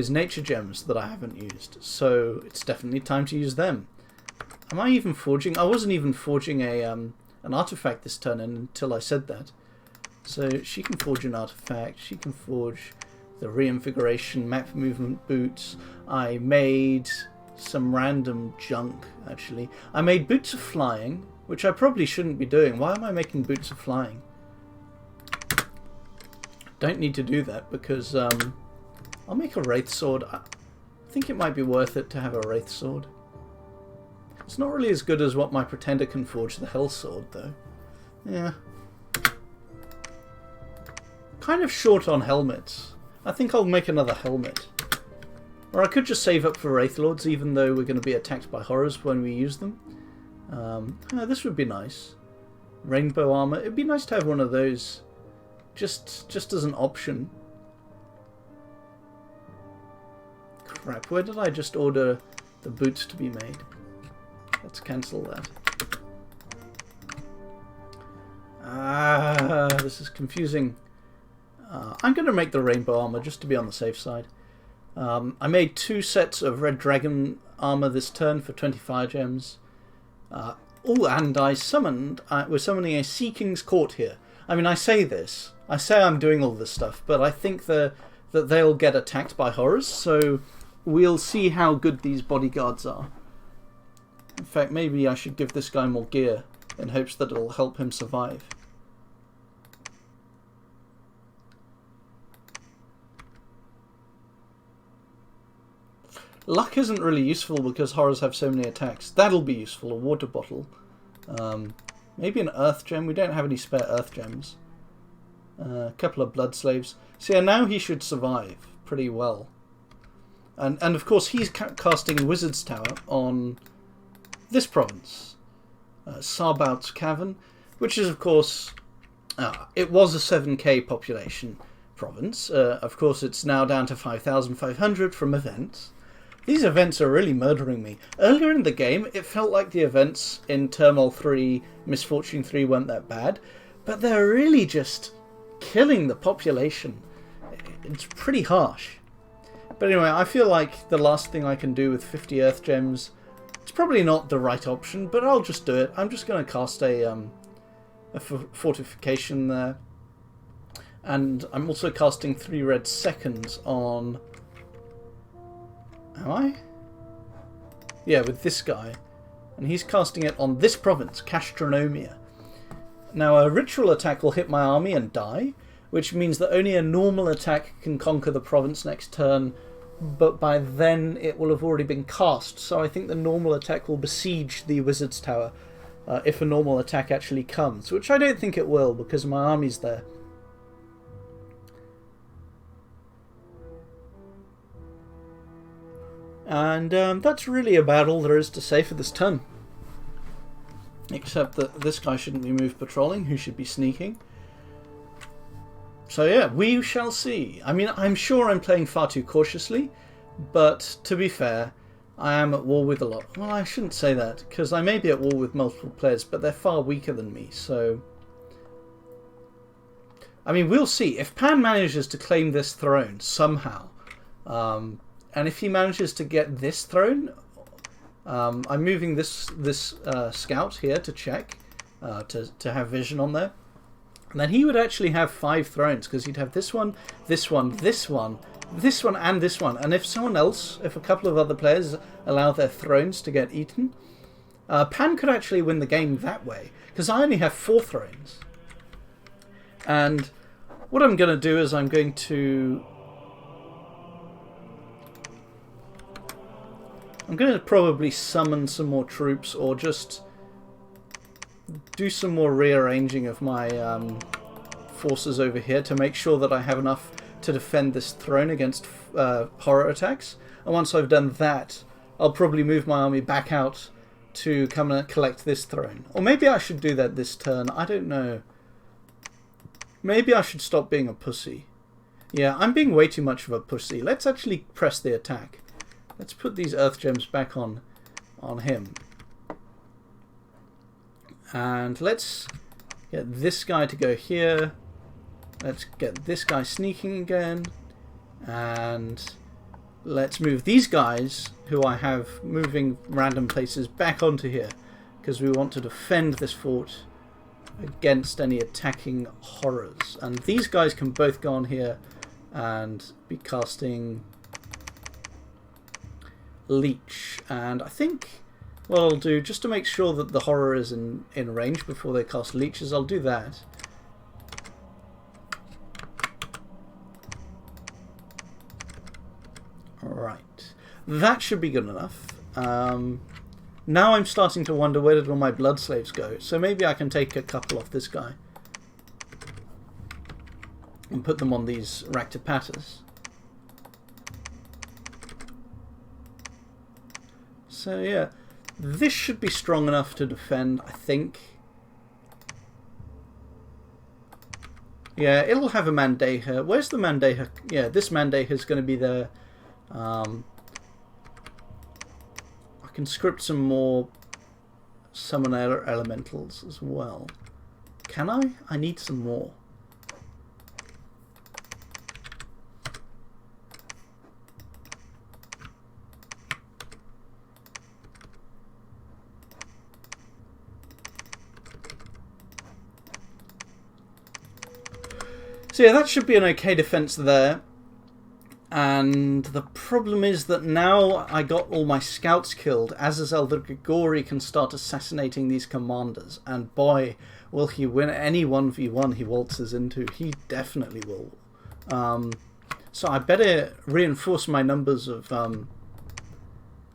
nature gems that I haven't used, so it's definitely time to use them. Am I even forging? I wasn't even forging an artifact this turn until I said that. So she can forge an artifact, she can forge the reinvigoration map movement boots. I made some random junk, actually. I made boots of flying, which I probably shouldn't be doing. Why am I making boots of flying? Don't need to do that because I'll make a wraith sword. I think it might be worth it to have a wraith sword. It's not really as good as what my pretender can forge, the hell sword, though. Yeah. Kind of short on helmets. I think I'll make another helmet. Or I could just save up for wraith lords, even though we're going to be attacked by horrors when we use them. This would be nice. Rainbow armor. It'd be nice to have one of those, just as an option. Crap, where did I just order the boots to be made? Let's cancel that. This is confusing. I'm going to make the rainbow armor just to be on the safe side. I made 2 sets of red dragon armor this turn for 20 fire gems. And I summoned. We're summoning a Sea King's Court here. I mean, I say this. I say I'm doing all this stuff, but I think that they'll get attacked by horrors, so we'll see how good these bodyguards are. In fact, maybe I should give this guy more gear in hopes that it'll help him survive. Luck isn't really useful because horrors have so many attacks. That'll be useful, a water bottle. Maybe an earth gem. We don't have any spare earth gems. A couple of blood slaves. So yeah, now he should survive pretty well. And of course he's casting Wizard's Tower on this province. Sarbout's Cavern, which is of course... it was a 7k population province. Of course it's now down to 5,500 from events. These events are really murdering me. Earlier in the game, it felt like the events in Turmoil 3, Misfortune 3 weren't that bad, but they're really just killing the population. It's pretty harsh. But anyway, I feel like the last thing I can do with 50 Earth Gems, it's probably not the right option, but I'll just do it. I'm just going to cast a fortification there. And I'm also casting 3 red seconds on... Am I? Yeah, with this guy. And he's casting it on this province, Castronomia. Now, a ritual attack will hit my army and die, which means that only a normal attack can conquer the province next turn, but by then it will have already been cast, so I think the normal attack will besiege the Wizard's Tower if a normal attack actually comes, which I don't think it will, because my army's there. And that's really about all there is to say for this turn. Except that this guy shouldn't be moved patrolling, who should be sneaking. So yeah, we shall see. I mean, I'm sure I'm playing far too cautiously, but to be fair, I am at war with a lot. Well, I shouldn't say that, because I may be at war with multiple players, but they're far weaker than me, so... I mean, we'll see. If Pan manages to claim this throne somehow, and if he manages to get this throne, I'm moving this scout here to check, to have vision on there. And then he would actually have 5 thrones, because he'd have this one, this one, this one, this one, and this one. And if someone else, if a couple of other players allow their thrones to get eaten, Pan could actually win the game that way, because I only have 4 thrones. And what I'm going to do is I'm going to probably summon some more troops, or just do some more rearranging of my forces over here to make sure that I have enough to defend this throne against horror attacks. And once I've done that, I'll probably move my army back out to come and collect this throne. Or maybe I should do that this turn. I don't know. Maybe I should stop being a pussy. Yeah, I'm being way too much of a pussy. Let's actually press the attack. Let's put these earth gems back on him. And let's get this guy to go here. Let's get this guy sneaking again. And let's move these guys, who I have moving random places, back onto here, because we want to defend this fort against any attacking horrors. And these guys can both go on here and be casting Leech. And I think what I'll do, just to make sure that the horror is in range before they cast leeches, I'll do that. Alright. That should be good enough. Now I'm starting to wonder where did all my blood slaves go. So maybe I can take a couple off this guy. And put them on these Ractopatas. So yeah, this should be strong enough to defend, I think. Yeah, it'll have a Mandeha. Where's the Mandeha? Yeah, this Mandeha is going to be there. I can script some more Summoner Elementals as well. Can I? I need some more. So yeah, that should be an okay defense there. And the problem is that now I got all my scouts killed, Azazel the Grigori can start assassinating these commanders. And boy, will he win any 1v1 he waltzes into. He definitely will. So I better reinforce my numbers of...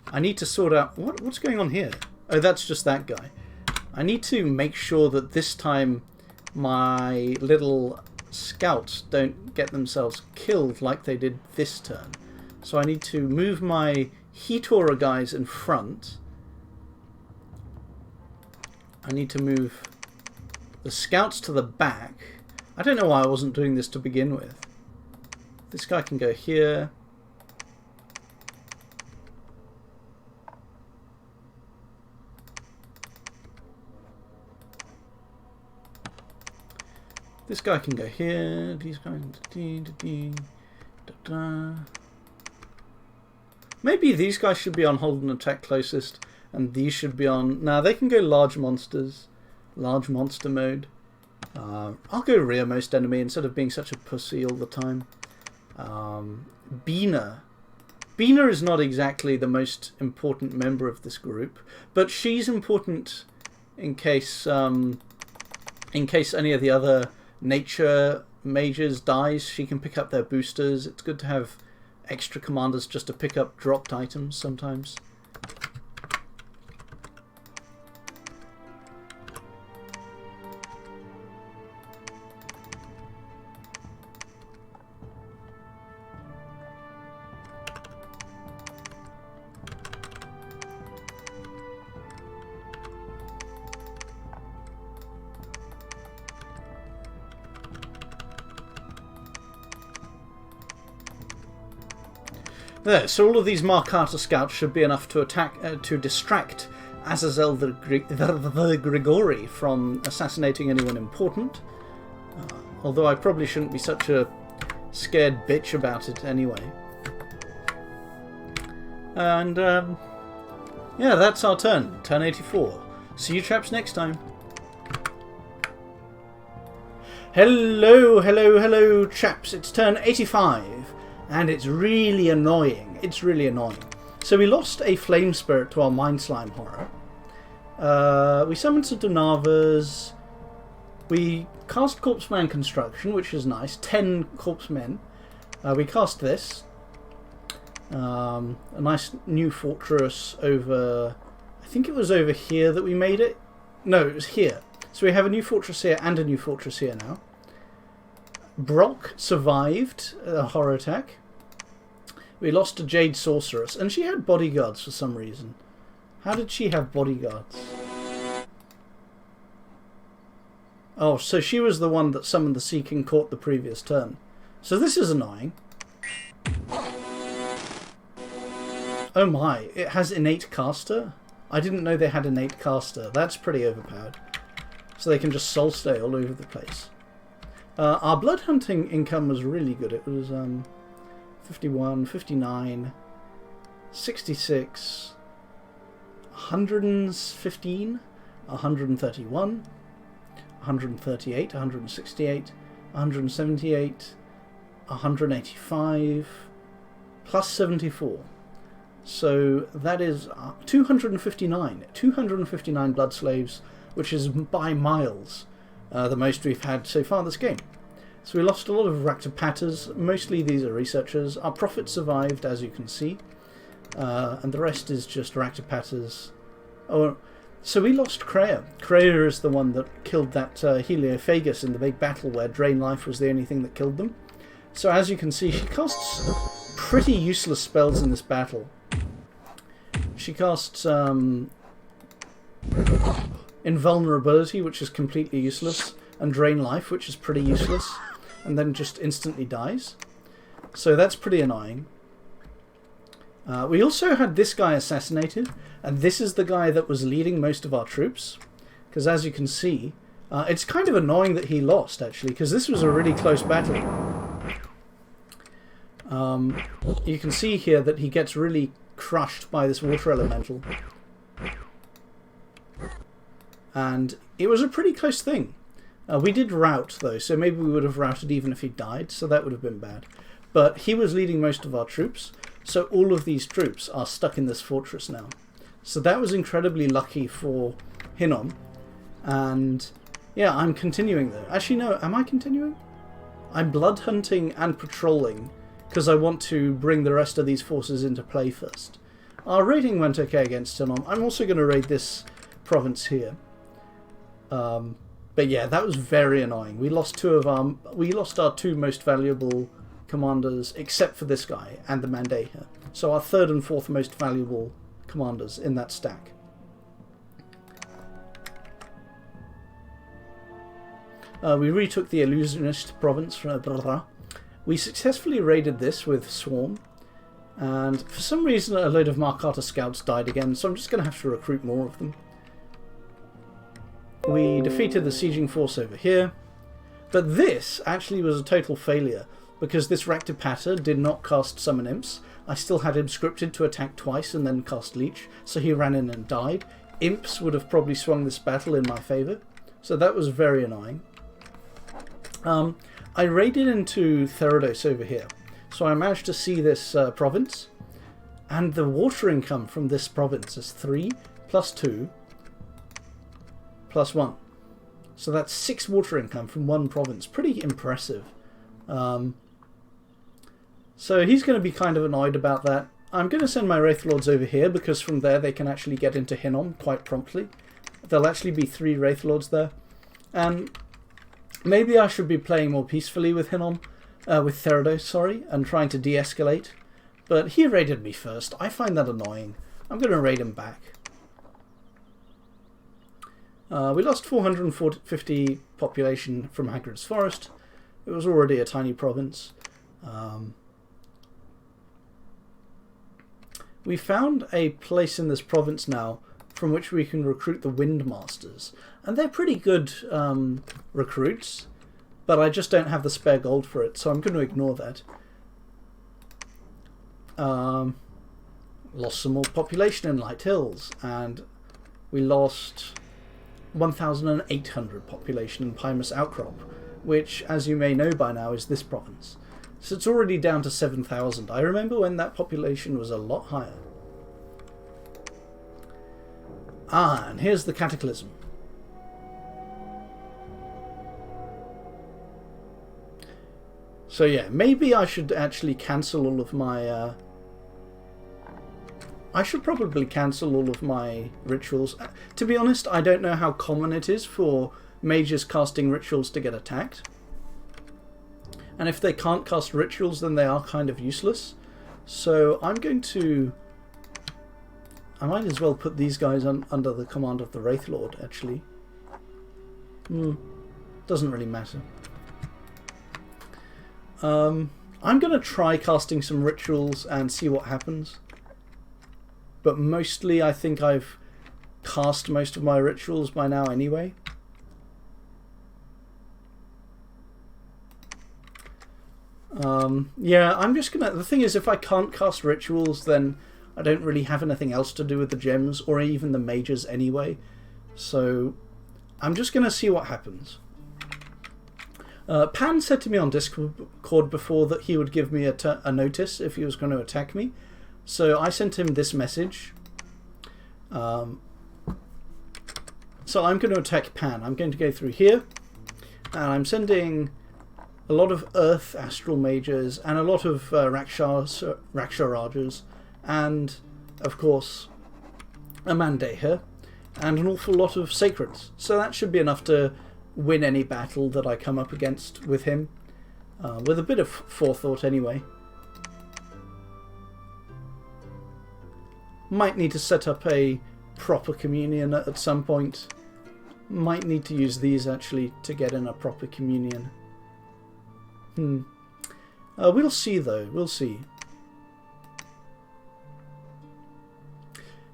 I need to sort out... What's going on here? Oh, that's just that guy. I need to make sure that this time my little... scouts don't get themselves killed like they did this turn. So I need to move my Heatora guys in front. I need to move the scouts to the back. I don't know why I wasn't doing this to begin with. This guy can go here. This guy can go here. These guys. Maybe these guys should be on hold and attack closest, and these should be on. Now they can go large monsters, large monster mode. I'll go rearmost enemy instead of being such a pussy all the time. Bina. Bina is not exactly the most important member of this group, but she's important in case any of the other nature mages dies. She can pick up their boosters. It's good to have extra commanders just to pick up dropped items sometimes. There, so all of these Markata scouts should be enough to attack, to distract Azazel the Grigori from assassinating anyone important. Although I probably shouldn't be such a scared bitch about it anyway. And yeah, that's our turn. Turn 84. See you chaps next time. Hello chaps. It's turn 85. And it's really annoying. It's really annoying. So we lost a Flame Spirit to our Mind Slime horror. We summoned some Donavas. We cast Corpseman Construction, which is nice. 10 Corpsemen. We cast this. A nice new fortress over... I think it was over here that we made it. No, it was here. So we have a new fortress here and a new fortress here now. Brock survived a horror attack. We lost a Jade Sorceress, and she had bodyguards for some reason. How did she have bodyguards? Oh, so she was the one that summoned the Sea King Court the previous turn. So this is annoying. Oh my, it has innate caster? I didn't know they had innate caster. That's pretty overpowered. So they can just soul stay all over the place. Our blood hunting income was really good. It was 51, 59, 66, 115, 131, 138, 168, 178, 185, plus 74. So that is 259. 259 blood slaves, which is by miles the most we've had so far this game. So we lost a lot of Raktapatas. Mostly these are researchers. Our prophet survived, as you can see. And the rest is just Raktapatas. Oh, so we lost Kreia. Kreia is the one that killed that Heliophagus in the big battle where Drain Life was the only thing that killed them. So as you can see, she casts pretty useless spells in this battle. She casts Invulnerability, which is completely useless, and Drain Life, which is pretty useless, and then just instantly dies. So that's pretty annoying. We also had this guy assassinated, and this is the guy that was leading most of our troops, because as you can see, it's kind of annoying that he lost, actually, because this was a really close battle. You can see here that he gets really crushed by this water elemental. And it was a pretty close thing. We did rout, though, so maybe we would have routed even if he died, so that would have been bad. But he was leading most of our troops, so all of these troops are stuck in this fortress now. So that was incredibly lucky for Hinnom. And yeah, I'm continuing though. Actually, no, am I continuing? I'm blood hunting and patrolling, because I want to bring the rest of these forces into play first. Our raiding went okay against Hinnom. I'm also going to raid this province here. But yeah, that was very annoying. We lost our two most valuable commanders, except for this guy and the Mandeha. So our third and fourth most valuable commanders in that stack. We retook the Illusionist province from blah. We successfully raided this with Swarm, and for some reason a load of Markata scouts died again, so I'm just going to have to recruit more of them. We defeated the sieging force over here, but this actually was a total failure, because this Raktapata did not cast Summon Imps. I still had him scripted to attack twice and then cast Leech, so he ran in and died. Imps would have probably swung this battle in my favour, so that was very annoying. I raided into Therados over here, so I managed to see this province, and the water income from this province is 3 plus 2 plus 1. So that's 6 water income from one province. Pretty impressive. So he's going to be kind of annoyed about that. I'm going to send my Wraith Lords over here, because from there they can actually get into Hinnom quite promptly. There'll actually be 3 Wraith Lords there. And maybe I should be playing more peacefully with Hinnom, with Therados, sorry, and trying to de-escalate. But he raided me first. I find that annoying. I'm going to raid him back. We lost 450 population from Hagrid's Forest. It was already a tiny province. We found a place in this province now from which we can recruit the Windmasters. And they're pretty good recruits, but I just don't have the spare gold for it, so I'm going to ignore that. Lost some more population in Light Hills, and we lost 1,800 population in Pymus Outcrop, which, as you may know by now, is this province. So it's already down to 7,000. I remember when that population was a lot higher. Ah, and here's the Cataclysm. So yeah, maybe I should actually cancel all of my... I should probably cancel all of my rituals. To be honest, I don't know how common it is for mages casting rituals to get attacked. And if they can't cast rituals, then they are kind of useless. So I'm going to... I might as well put these guys under the command of the Wraith Lord, actually. Doesn't really matter. I'm going to try casting some rituals and see what happens. But mostly I think I've cast most of my rituals by now anyway. Yeah, I'm just gonna... The thing is, if I can't cast rituals, then I don't really have anything else to do with the gems, or even the mages anyway. So I'm just gonna see what happens. Pan said to me on Discord before that he would give me a notice if he was going to attack me. So I sent him this message. So I'm going to attack Pan. I'm going to go through here, and I'm sending a lot of Earth Astral Mages and a lot of Raksharajas, and of course a Mandeha, and an awful lot of Sacreds. So that should be enough to win any battle that I come up against with him, with a bit of forethought anyway. Might need to set up a proper communion at some point. Might need to use these actually to get in a proper communion. We'll see though, we'll see.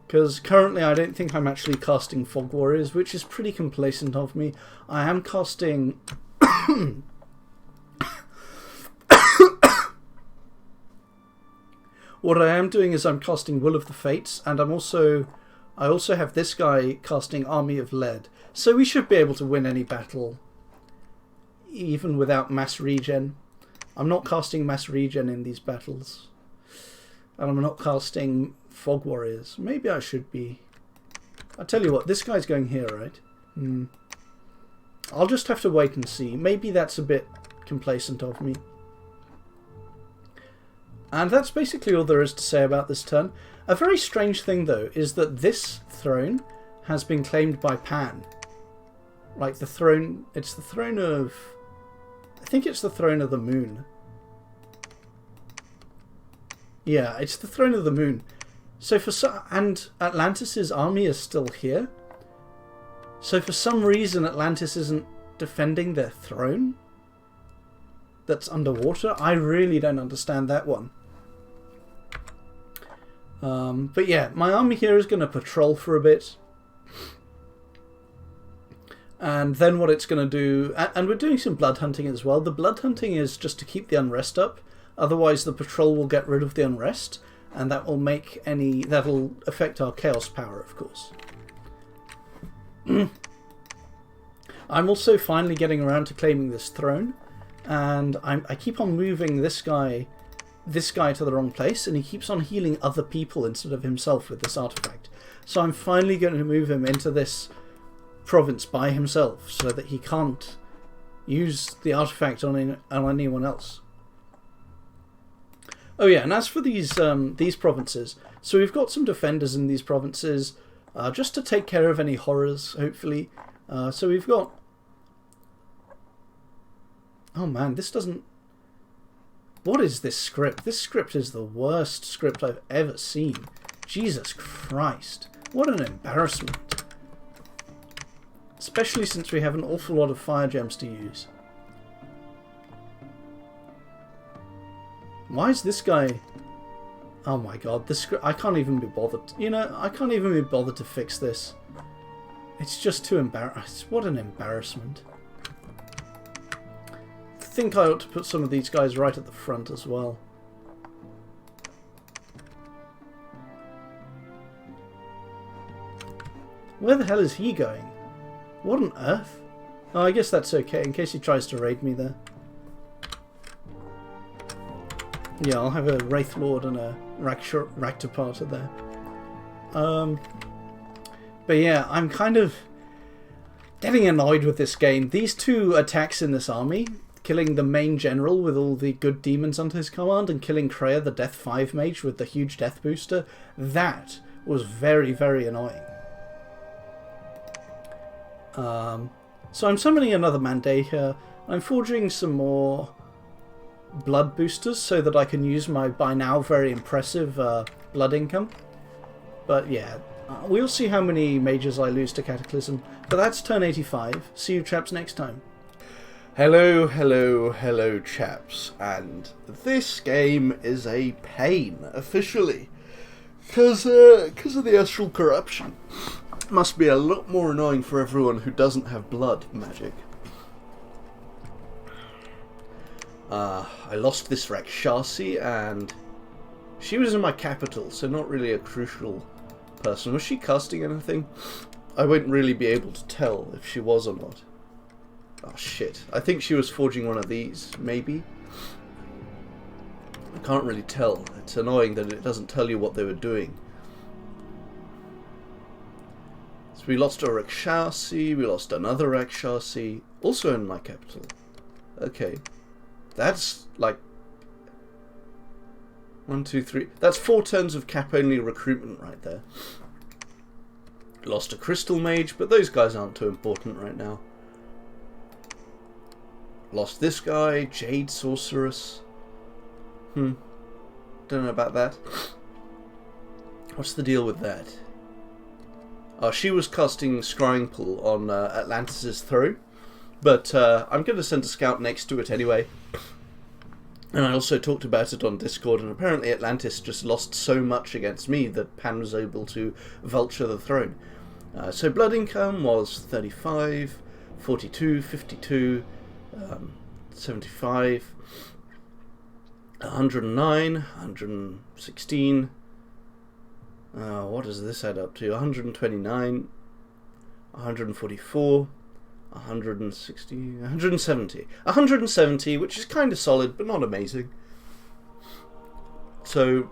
Because currently I don't think I'm actually casting Fog Warriors, which is pretty complacent of me. I am casting... What I am doing is I'm casting Will of the Fates, and I also have this guy casting Army of Lead. So we should be able to win any battle, even without mass regen. I'm not casting mass regen in these battles. And I'm not casting Fog Warriors. Maybe I should be. I'll tell you what, this guy's going here, right? I'll just have to wait and see. Maybe that's a bit complacent of me. And that's basically all there is to say about this turn. A very strange thing, though, is that this throne has been claimed by Pan. Like the throne... It's the throne of... I think it's the throne of the moon. Yeah, it's the throne of the moon. So for and Atlantis' army is still here. So for some reason Atlantis isn't defending their throne that's underwater. I really don't understand that one. But yeah, my army here is going to patrol for a bit. And then what it's going to do... And we're doing some blood hunting as well. The blood hunting is just to keep the unrest up. Otherwise the patrol will get rid of the unrest. And that will make any... That'll affect our chaos power, of course. I'm also finally getting around to claiming this throne. And I keep on moving this guy to the wrong place, and he keeps on healing other people instead of himself with this artifact. So I'm finally going to move him into this province by himself so that he can't use the artifact on anyone else. Oh yeah, and as for these provinces, so we've got some defenders in these provinces just to take care of any horrors, hopefully. So we've got... Oh man, this doesn't... What is this script? This script is the worst script I've ever seen. Jesus Christ. What an embarrassment. Especially since we have an awful lot of fire gems to use. Why is this guy... Oh my god, this script... I can't even be bothered. You know, I can't even be bothered to fix this. It's just too embarrassing. What an embarrassment. I think I ought to put some of these guys right at the front as well. Where the hell is he going? What on earth? Oh, I guess that's okay, in case he tries to raid me there. Yeah, I'll have a Wraith Lord and a Raktaparta there. But yeah, I'm kind of getting annoyed with this game. These two attacks in this army, killing the main general with all the good demons under his command, and killing Kreia, the Death 5 mage with the huge death booster, that was very, very annoying. So I'm summoning another Mandeha. I'm forging some more blood boosters so that I can use my, by now, very impressive blood income. But yeah, we'll see how many mages I lose to Cataclysm. But that's turn 85. See you chaps next time. Hello, hello, hello chaps, and this game is a pain, officially, because of the astral corruption. Must be a lot more annoying for everyone who doesn't have blood magic. I lost this Rakshasi, and she was in my capital, so not really a crucial person. Was she casting anything? I wouldn't really be able to tell if she was or not. Oh shit, I think she was forging one of these, maybe? I can't really tell. It's annoying that it doesn't tell you what they were doing. So we lost a Rakshasi, we lost another Rakshasi, also in my capital. Okay. That's like 1, 2, 3. That's 4 turns of cap-only recruitment right there. Lost a Crystal Mage, but those guys aren't too important right now. Lost this guy, Jade Sorceress. Don't know about that. What's the deal with that? Oh, she was casting Scrying Pool on Atlantis' throne, but I'm going to send a scout next to it anyway. And I also talked about it on Discord, and apparently Atlantis just lost so much against me that Pan was able to vulture the throne. So blood income was 35, 42, 52, 75, 109, 116. What does this add up to? 129, 144, 160, 170. 170, which is kind of solid, but not amazing. So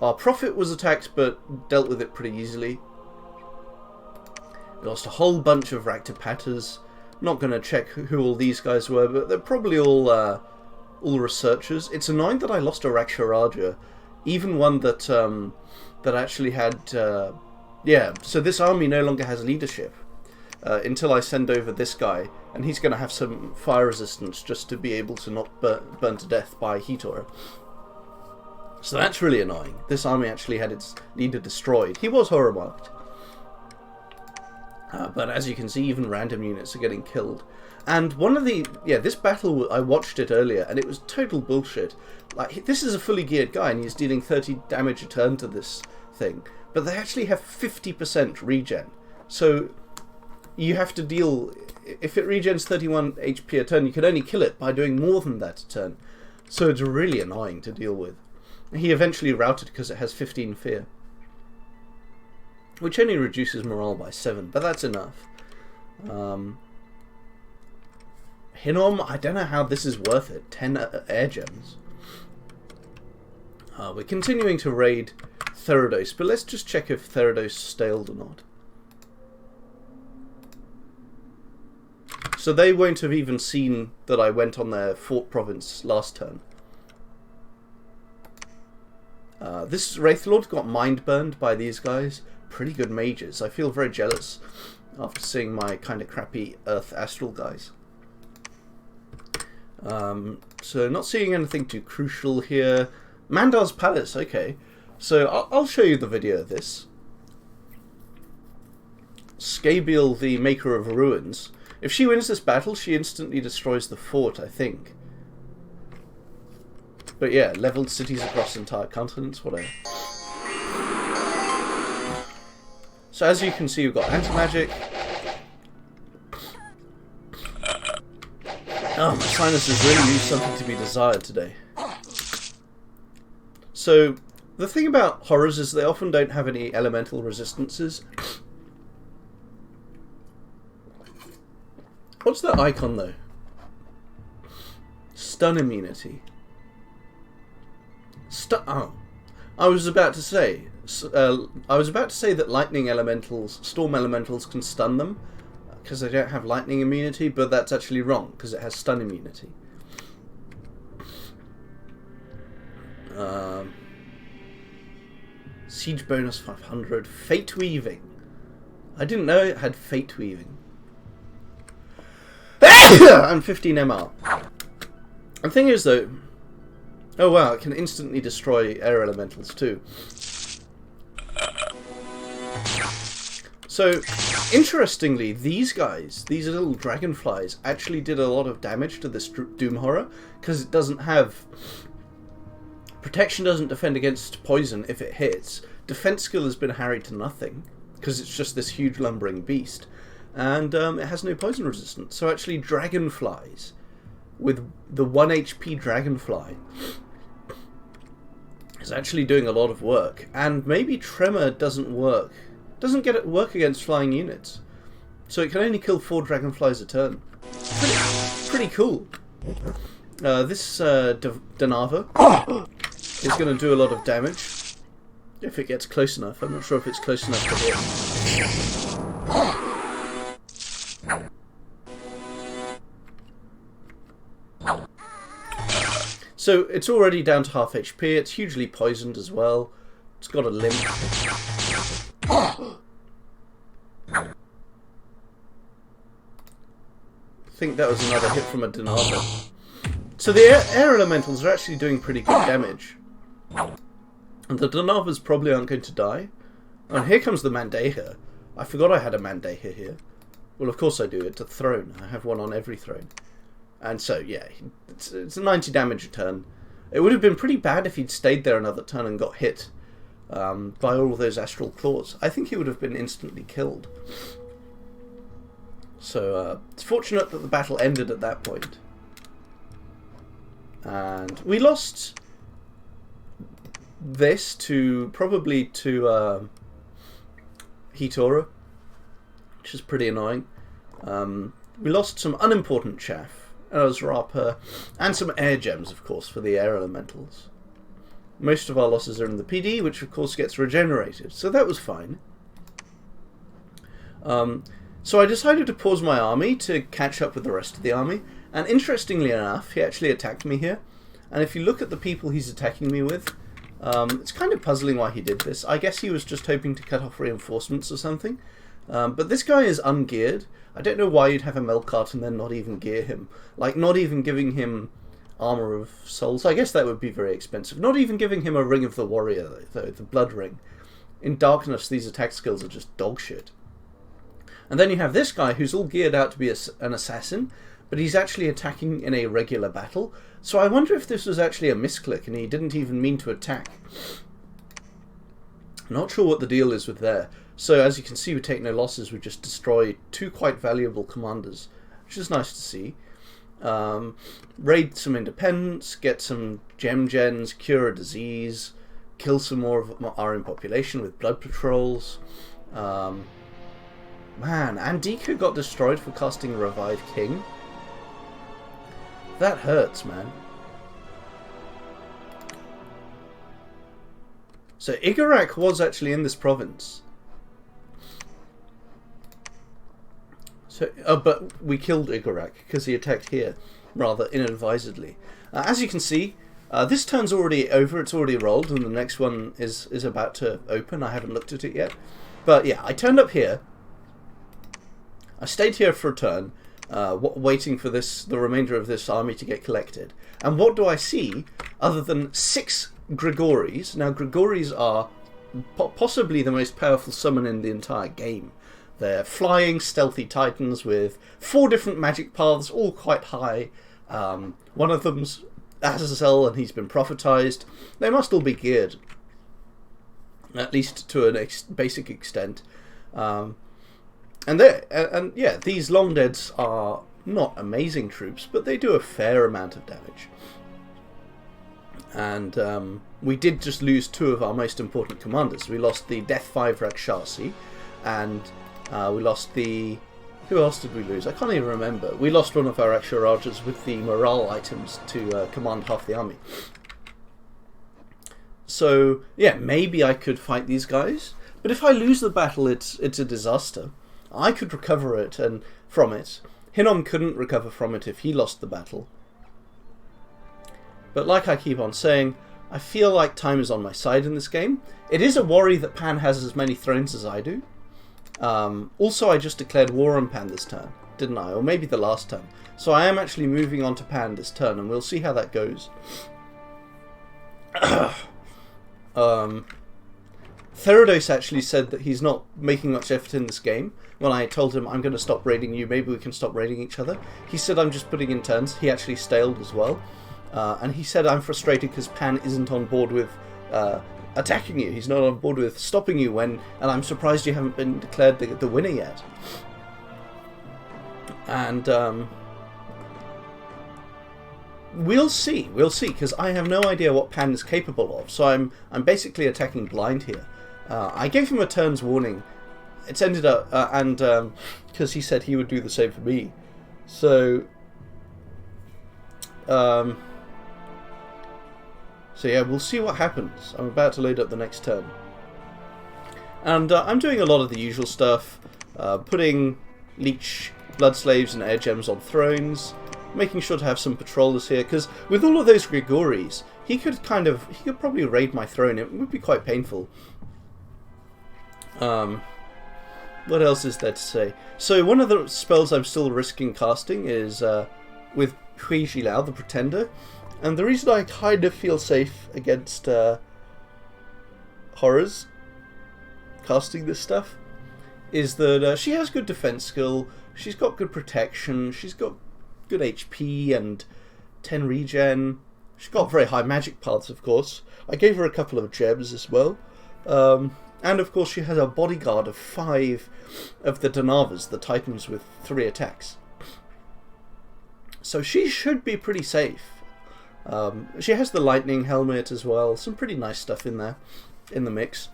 our prophet was attacked, but dealt with it pretty easily. We lost a whole bunch of Raktapatas. Not going to check who all these guys were, but they're probably all researchers. It's annoying that I lost a Raksharaja, even one that that actually had. Yeah, so this army no longer has leadership until I send over this guy, and he's going to have some fire resistance just to be able to not burn to death by heat aura. So that's really annoying. This army actually had its leader destroyed. He was horror marked. But as you can see, even random units are getting killed. And one of the... Yeah, this battle, I watched it earlier, and it was total bullshit. Like, this is a fully geared guy, and he's dealing 30 damage a turn to this thing. But they actually have 50% regen. So, you have to deal... If it regens 31 HP a turn, you can only kill it by doing more than that a turn. So it's really annoying to deal with. He eventually routed because it has 15 fear. Which only reduces morale by 7, but that's enough. Hinnom, I don't know how this is worth it. 10 air gems. We're continuing to raid Therados, but let's just check if Therados staled or not. So they won't have even seen that I went on their fort province last turn. This Wraithlord got mind burned by these guys. Pretty good mages. I feel very jealous after seeing my kind of crappy Earth Astral guys. So not seeing anything too crucial here. Mandar's Palace, okay. So I'll show you the video of this. Skabiel, the Maker of Ruins. If she wins this battle, she instantly destroys the fort, I think. But yeah, leveled cities across entire continents, whatever. So as you can see, we've got anti-magic. Oh, my sinuses really leave something to be desired today. So, the thing about horrors is they often don't have any elemental resistances. What's that icon though? Stun immunity. Oh, I was about to say that lightning elementals, storm elementals, can stun them because they don't have lightning immunity, but that's actually wrong because it has stun immunity. Siege bonus 500. Fate weaving. I didn't know it had fate weaving. And 15 MR. The thing is though, oh wow, it can instantly destroy air elementals too. So, interestingly, these guys, these little dragonflies, actually did a lot of damage to this Doom Horror, because it doesn't have... Protection doesn't defend against poison if it hits. Defense skill has been harried to nothing, because it's just this huge lumbering beast. And it has no poison resistance. So actually, dragonflies, with the 1 HP dragonfly, is actually doing a lot of work. And maybe Tremor doesn't work. Doesn't get it work against flying units. So it can only kill 4 dragonflies a turn. Pretty cool. This Danava is going to do a lot of damage. If it gets close enough. I'm not sure if it's close enough to hit. So it's already down to half HP. It's hugely poisoned as well. It's got a limp. I think that was another hit from a Donava. So the air elementals are actually doing pretty good damage. And the Donavas probably aren't going to die. And here comes the Mandeha. I forgot I had a Mandeha here. Well, of course I do. It's a throne. I have one on every throne. And so, yeah, it's a 90 damage a turn. It would have been pretty bad if he'd stayed there another turn and got hit by all those astral claws. I think he would have been instantly killed. So, it's fortunate that the battle ended at that point. And we lost this probably to Hitora, which is pretty annoying. We lost some unimportant chaff, as Rapa, and some air gems, of course, for the air elementals. Most of our losses are in the PD, which of course gets regenerated, so that was fine. So I decided to pause my army to catch up with the rest of the army, and interestingly enough, he actually attacked me here. And if you look at the people he's attacking me with, it's kind of puzzling why he did this. I guess he was just hoping to cut off reinforcements or something. But this guy is ungeared. I don't know why you'd have a Melkart and then not even gear him. Like, not even giving him Armour of Souls. I guess that would be very expensive. Not even giving him a Ring of the Warrior, though, the Blood Ring. In Darkness, these attack skills are just dog shit. And then you have this guy who's all geared out to be an assassin, but he's actually attacking in a regular battle. So I wonder if this was actually a misclick and he didn't even mean to attack. Not sure what the deal is with there. So as you can see, we take no losses. We just destroy two quite valuable commanders, which is nice to see. Raid some independents, get some gem gens, cure a disease, kill some more of our own population with blood patrols. Man, Andika got destroyed for casting Revive King. That hurts, man. So Igarak was actually in this province. So, but we killed Igarak because he attacked here rather inadvisedly. As you can see, this turn's already over. It's already rolled, and the next one is about to open. I haven't looked at it yet, but yeah, I turned up here. I stayed here for a turn, waiting for the remainder of this army to get collected. And what do I see other than 6 Grigories? Now, Grigories are possibly the most powerful summon in the entire game. They're flying, stealthy titans with 4 different magic paths, all quite high. One of them's Azazel, and he's been prophetized. They must all be geared, at least to a basic extent. And yeah, these long deads are not amazing troops, but they do a fair amount of damage. And we did just lose 2 of our most important commanders. We lost the Death 5 Rakshasi, and we lost the... Who else did we lose? I can't even remember. We lost one of our Aksharajas with the morale items to command half the army. So, yeah, maybe I could fight these guys. But if I lose the battle, it's a disaster. I could recover it and from it. Hinnom couldn't recover from it if he lost the battle. But like I keep on saying, I feel like time is on my side in this game. It is a worry that Pan has as many thrones as I do. Also, I just declared war on Pan this turn, didn't I? Or maybe the last turn. So I am actually moving on to Pan this turn, and we'll see how that goes. Theridos actually said that he's not making much effort in this game. When I told him, I'm going to stop raiding you, maybe we can stop raiding each other, he said I'm just putting in turns. He actually staled as well. And he said I'm frustrated because Pan isn't on board with attacking you. He's not on board with stopping you and I'm surprised you haven't been declared the winner yet. And we'll see, because I have no idea what Pan is capable of. So I'm basically attacking blind here. I gave him a turn's warning. It's ended up, and because he said he would do the same for me. So, So yeah, we'll see what happens. I'm about to load up the next turn. And I'm doing a lot of the usual stuff. Putting leech, blood slaves and air gems on thrones. Making sure to have some patrollers here, because with all of those Grigoris, he could probably raid my throne. It would be quite painful. What else is there to say? So one of the spells I'm still risking casting is with Hui Jilao, the Pretender. And the reason I kind of feel safe against horrors casting this stuff is that she has good defense skill, she's got good protection, she's got good HP and 10 regen. She's got very high magic paths, of course. I gave her a couple of gems as well. And of course she has a bodyguard of 5 of the Danavas, the Titans with 3 attacks. So she should be pretty safe. She has the lightning helmet as well. Some pretty nice stuff in there, in the mix.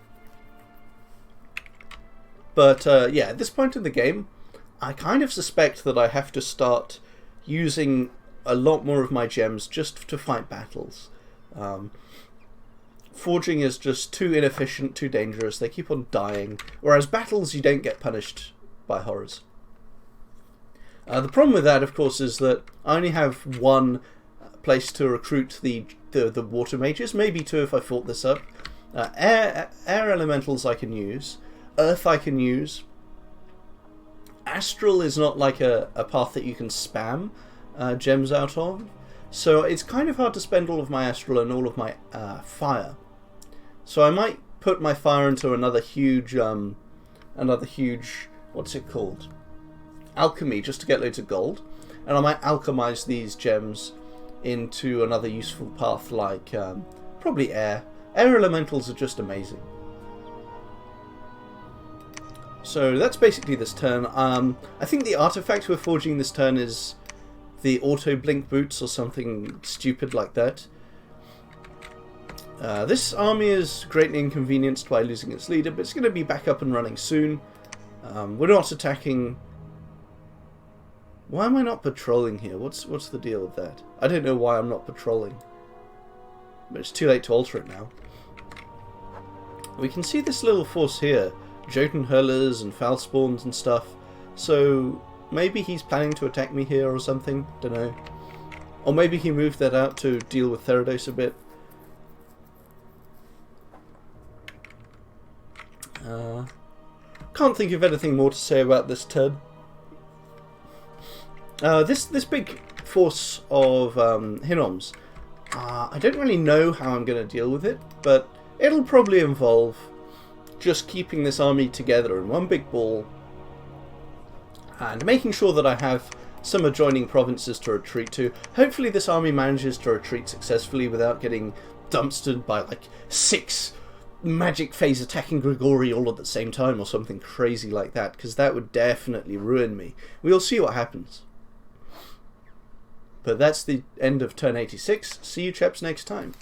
But yeah, at this point in the game, I kind of suspect that I have to start using a lot more of my gems just to fight battles. Forging is just too inefficient, too dangerous. They keep on dying. Whereas battles, you don't get punished by horrors. The problem with that, of course, is that I only have 1 place to recruit the water mages. Maybe 2 if I fought this up. Air elementals I can use. Earth I can use. Astral is not like a path that you can spam gems out of. So it's kind of hard to spend all of my Astral and all of my fire. So I might put my fire into another huge, what's it called? Alchemy, just to get loads of gold. And I might alchemize these gems into another useful path like probably air. Air elementals are just amazing. So that's basically this turn. I think the artifact we're forging this turn is the auto blink boots or something stupid like that. This army is greatly inconvenienced by losing its leader, but it's going to be back up and running soon. We're not attacking. Why am I not patrolling here? What's the deal with that? I don't know why I'm not patrolling. But it's too late to alter it now. We can see this little force here. Jotun hurlers and foul spawns and stuff. So maybe he's planning to attack me here or something. Don't know. Or maybe he moved that out to deal with Therados a bit. Can't think of anything more to say about this turn. This big force of Hinoms, I don't really know how I'm going to deal with it, but it'll probably involve just keeping this army together in one big ball and making sure that I have some adjoining provinces to retreat to. Hopefully this army manages to retreat successfully without getting dumpstered by like 6 magic phase attacking Grigori all at the same time or something crazy like that, because that would definitely ruin me. We'll see what happens. But that's the end of turn 86. See you chaps next time.